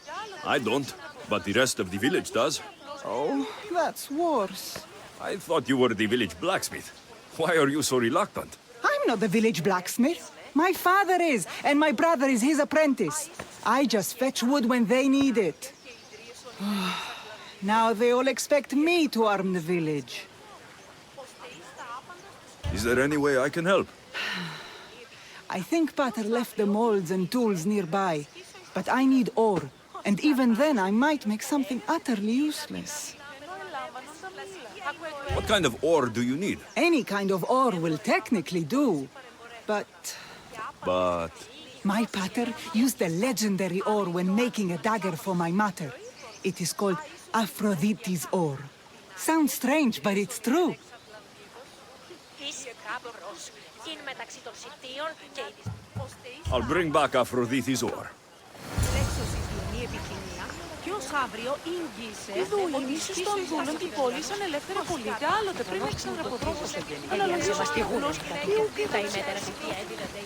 I don't, but the rest of the village does. Oh, that's worse. I thought you were the village blacksmith. Why are you so reluctant? I'm not the village blacksmith. My father is, and my brother is his apprentice. I just fetch wood when they need it. Now they all expect me to arm the village. Is there any way I can help? I think Pater left the molds and tools nearby, but I need ore, and even then I might make something utterly useless. What kind of ore do you need? Any kind of ore will technically do, but... But... My pater used the legendary ore when making a dagger for my mater. It is called Aphrodite's ore. Sounds strange, but it's true. I'll bring back Aphrodite's ore. Ποιος αύριο ήγγισε ότι οι ίσως των δούλων την πόλη σαν ελεύθερη πολίτη άλλοτε πριν να ξαναποδρόμωσε. Αλλά νομίζω μας τυχούνος ή ουκ τα ημέτερα συντία δηλαδή.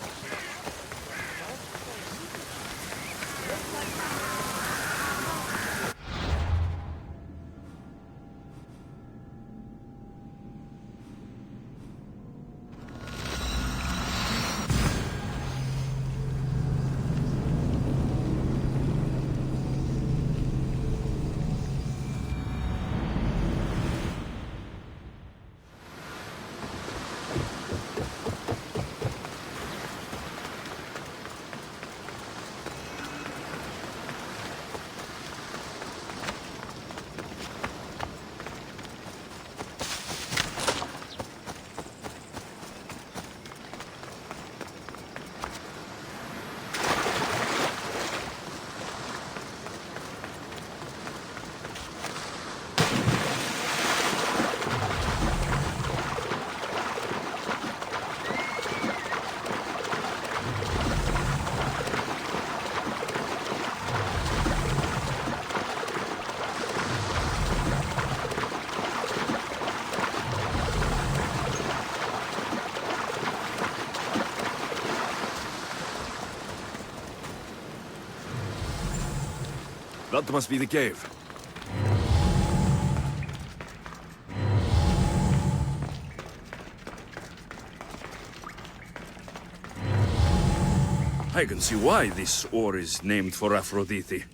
That must be the cave. I can see why this ore is named for Aphrodite.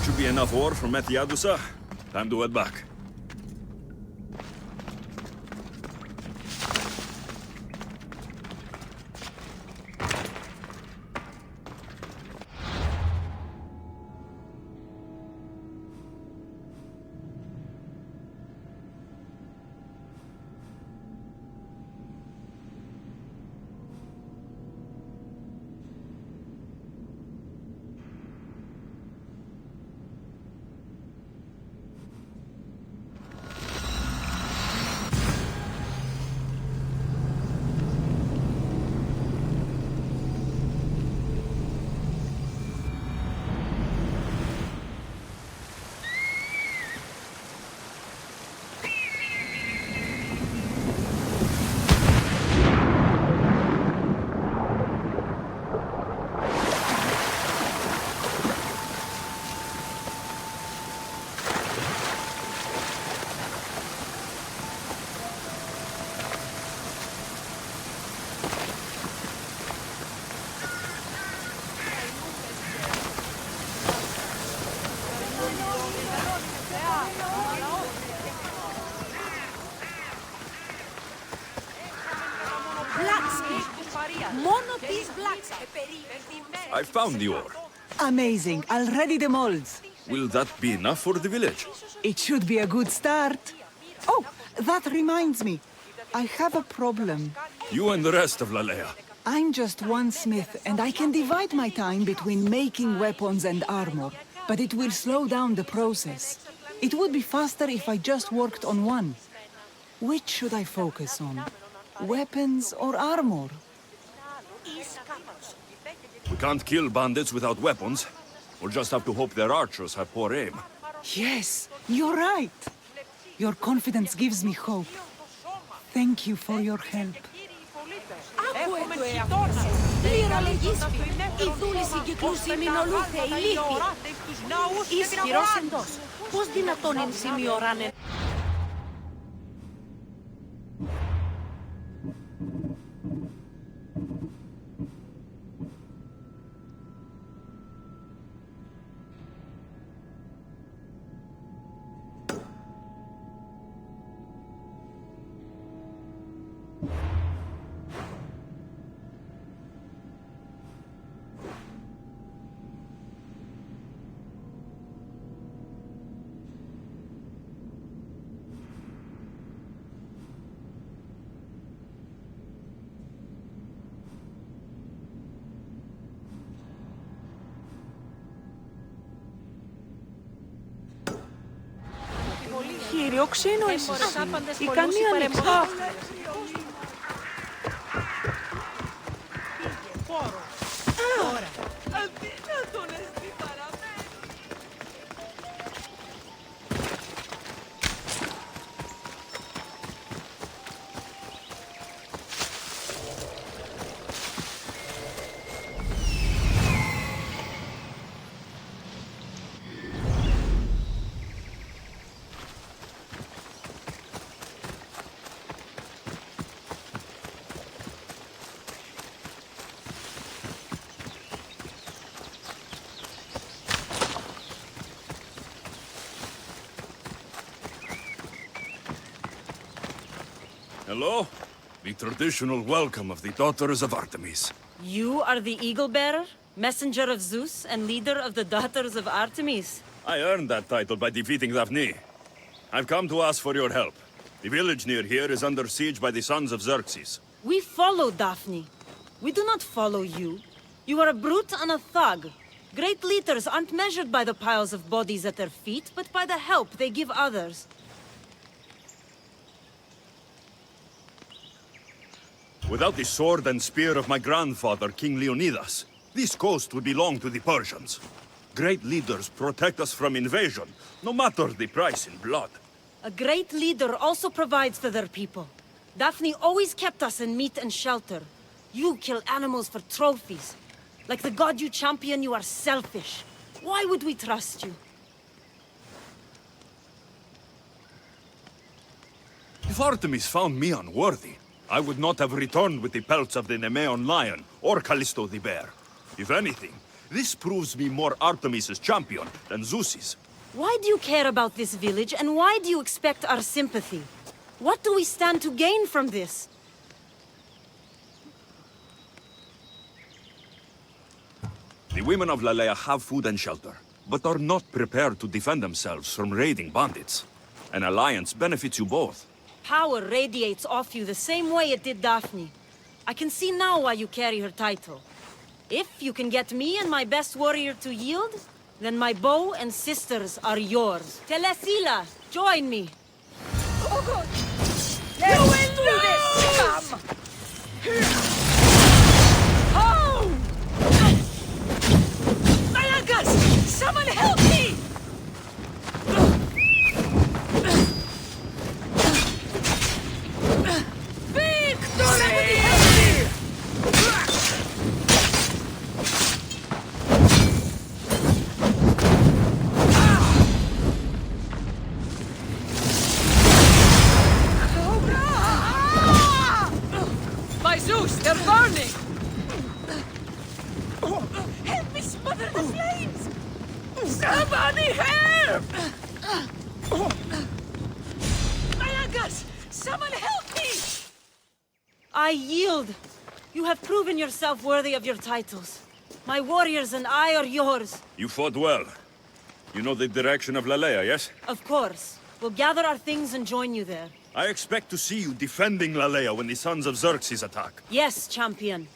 should be enough ore from Methiadusa. Time to head back. I found the ore. Amazing. Already the molds. Will that be enough for the village? It should be a good start. Oh, that reminds me. I have a problem. You and the rest of Lalea. I'm just one smith, and I can divide my time between making weapons and armor, but it will slow down the process. It would be faster if I just worked on one. Which should I focus on? Weapons or armor? We can't kill bandits without weapons. We'll just have to hope their archers have poor aim. Yes, you're right. Your confidence gives me hope. Thank you for your help. Άκουε το εαυτό σου. Λυρολογίστη. Η δούληση κυκλούσιμην ολούθε ηλίθεια. Ισχυρός εντός. Πώς δυνατόν εν σημειωράνε. Κύριο ξύνο εσείς, ικανή ανεξάρτητα. Τώρα. Αδύνατον εστί παραμένει. Hello? The traditional welcome of the daughters of Artemis. You are the Eagle Bearer, messenger of Zeus, and leader of the Daughters of Artemis. I earned that title by defeating Daphne. I've come to ask for your help. The village near here is under siege by the sons of Xerxes. We follow Daphne. We do not follow you. You are a brute and a thug. Great leaders aren't measured by the piles of bodies at their feet, but by the help they give others. Without the sword and spear of my grandfather, King Leonidas, this coast would belong to the Persians. Great leaders protect us from invasion, no matter the price in blood. A great leader also provides for their people. Daphne always kept us in meat and shelter. You kill animals for trophies. Like the god you champion, you are selfish. Why would we trust you? If Artemis found me unworthy, I would not have returned with the pelts of the Nemean lion or Callisto the bear. If anything, This proves me more Artemis's champion than Zeus's. Why do you care about this village, and why do you expect our sympathy? What do we stand to gain from this? The women of Lalea have food and shelter, but are not prepared to defend themselves from raiding bandits. An alliance benefits you both. Power radiates off you the same way it did Daphne. I can see now why you carry her title. If you can get me and my best warrior to yield, then my bow and sisters are yours. Telesila, join me. Oh God! Let's do this! Come! Oh! Malagas! Someone help me! Victory! By Zeus, they're burning! Help me smother the flames! Somebody help! Malagas! Someone help me! I yield. You have proven yourself worthy of your titles. My warriors and I are yours. You fought well. You know the direction of Lalea, yes? Of course. We'll gather our things and join you there. I expect to see you defending Lalea when the sons of Xerxes attack. Yes, champion.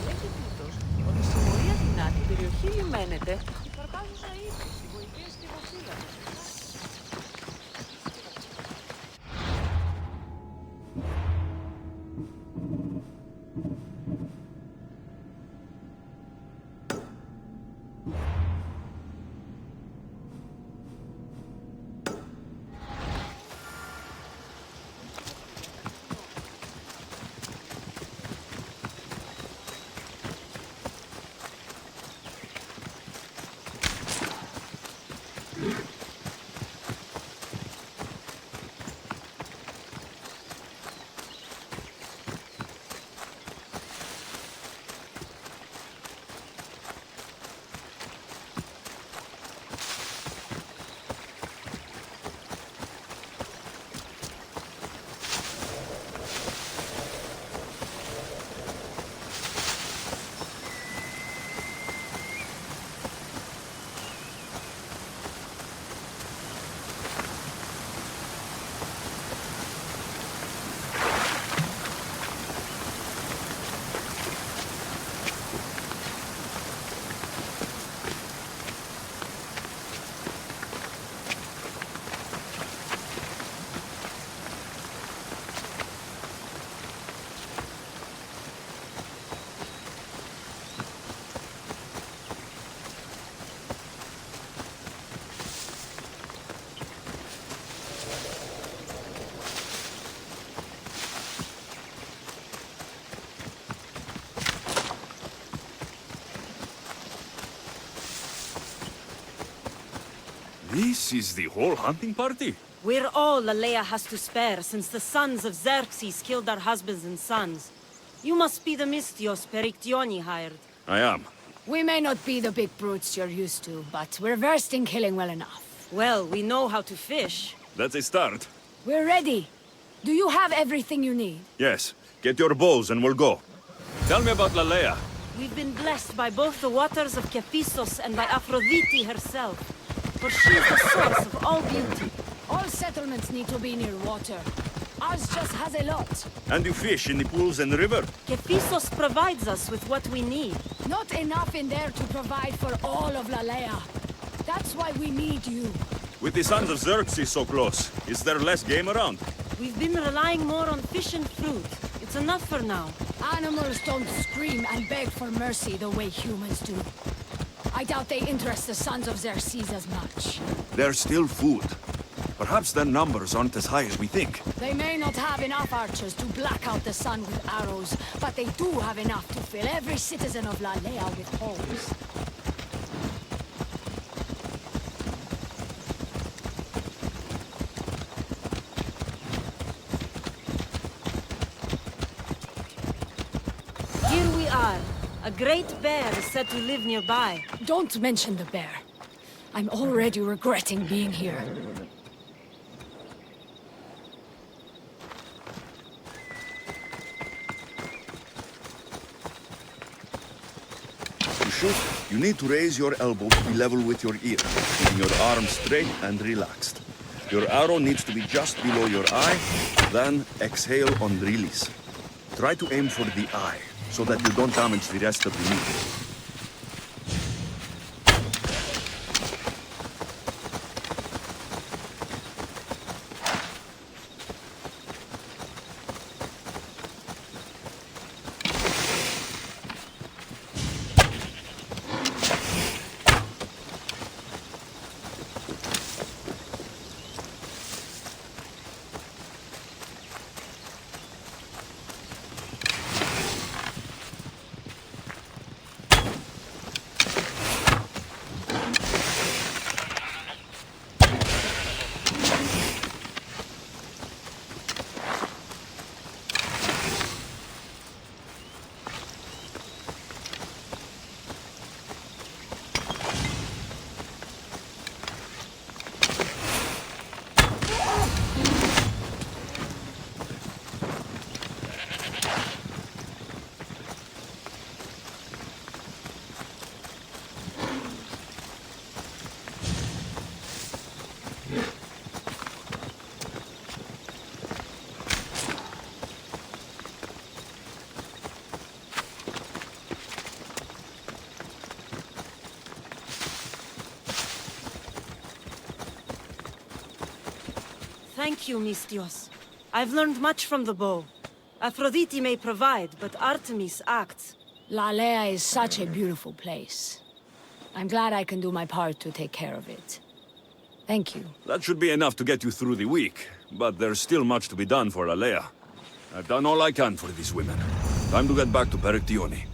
Λέγει τούτος ότι στη Μορία Αθηνά την περιοχή λιμένεται η καρπάζουσα ύφεση, βοηθείας και βασίλα. This is the whole hunting party? We're all Lalea has to spare since the sons of Xerxes killed our husbands and sons. You must be the Misthios Perictioni hired. I am. We may not be the big brutes you're used to, but we're versed in killing well enough. Well, we know how to fish. That's a start. We're ready. Do you have everything you need? Yes. Get your bows and we'll go. Tell me about Lalea. We've been blessed by both the waters of Kephissos and by Aphrodite herself. For she's the source of all beauty. All settlements need to be near water. Ours just has a lot. And you fish in the pools and the river? Kephissos provides us with what we need. Not enough in there to provide for all of Lalea. That's why we need you. With the sons of Xerxes so close, is there less game around? We've been relying more on fish and fruit. It's enough for now. Animals don't scream and beg for mercy the way humans do. I doubt they interest the sons of Xerxes as much. There's still food. Perhaps their numbers aren't as high as we think. They may not have enough archers to black out the sun with arrows, but they do have enough to fill every citizen of Lalea with holes. Here we are, A great bear is said to live nearby. Don't mention the bear. I'm already regretting being here. To shoot, you need to raise your elbow to be level with your ear, keeping your arm straight and relaxed. Your arrow needs to be just below your eye, then exhale on release. Try to aim for the eye, so that you don't damage the rest of the meat. Thank you, Mistios. I've learned much from the bow. Aphrodite may provide, but Artemis acts. Lalea is such a beautiful place. I'm glad I can do my part to take care of it. Thank you. That should be enough to get you through the week, but there's still much to be done for Alea. I've done all I can for these women. Time to get back to Perictione.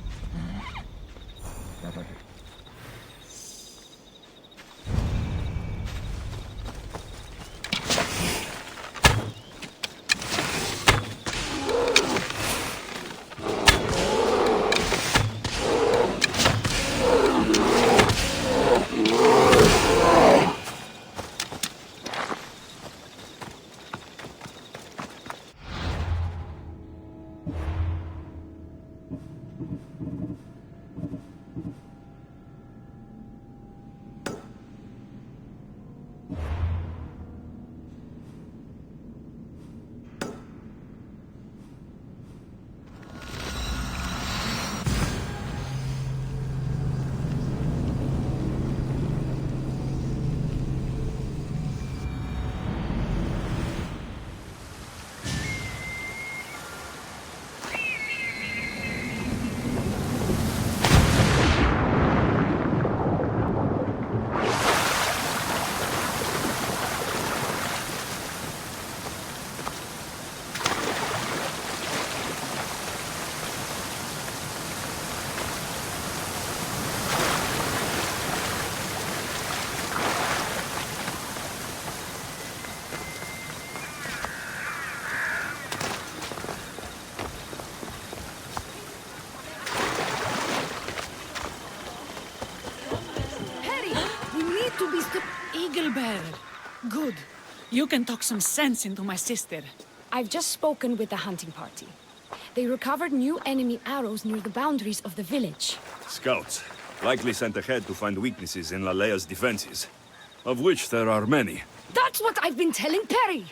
Good. You can talk some sense into my sister. I've just spoken with the hunting party. They recovered new enemy arrows near the boundaries of the village. Scouts, likely sent ahead to find weaknesses in Lalea's defenses, of which there are many. That's what I've been telling Perry!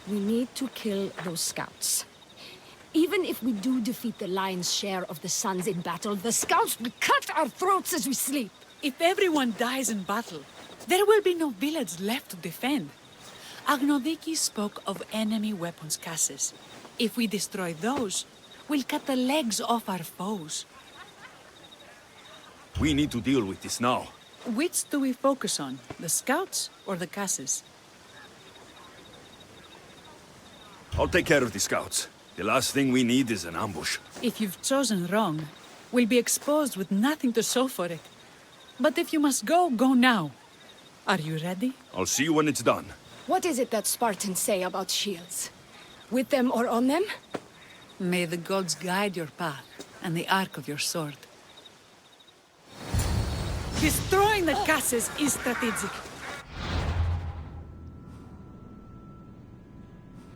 We need to kill those scouts. Even if we do defeat the lion's share of the sons in battle, the scouts will cut our throats as we sleep. If everyone dies in battle, there will be no village left to defend. Agnodiki spoke of enemy weapons cases. If we destroy those, we'll cut the legs off our foes. We need to deal with this now. Which do we focus on? The scouts or the cases? I'll take care of the scouts. The last thing we need is an ambush. If you've chosen wrong, we'll be exposed with nothing to show for it. But if you must go, go now. Are you ready? I'll see you when it's done. What is it that Spartans say about shields? With them or on them? May the gods guide your path. and the arc of your sword. Destroying the castles is strategic.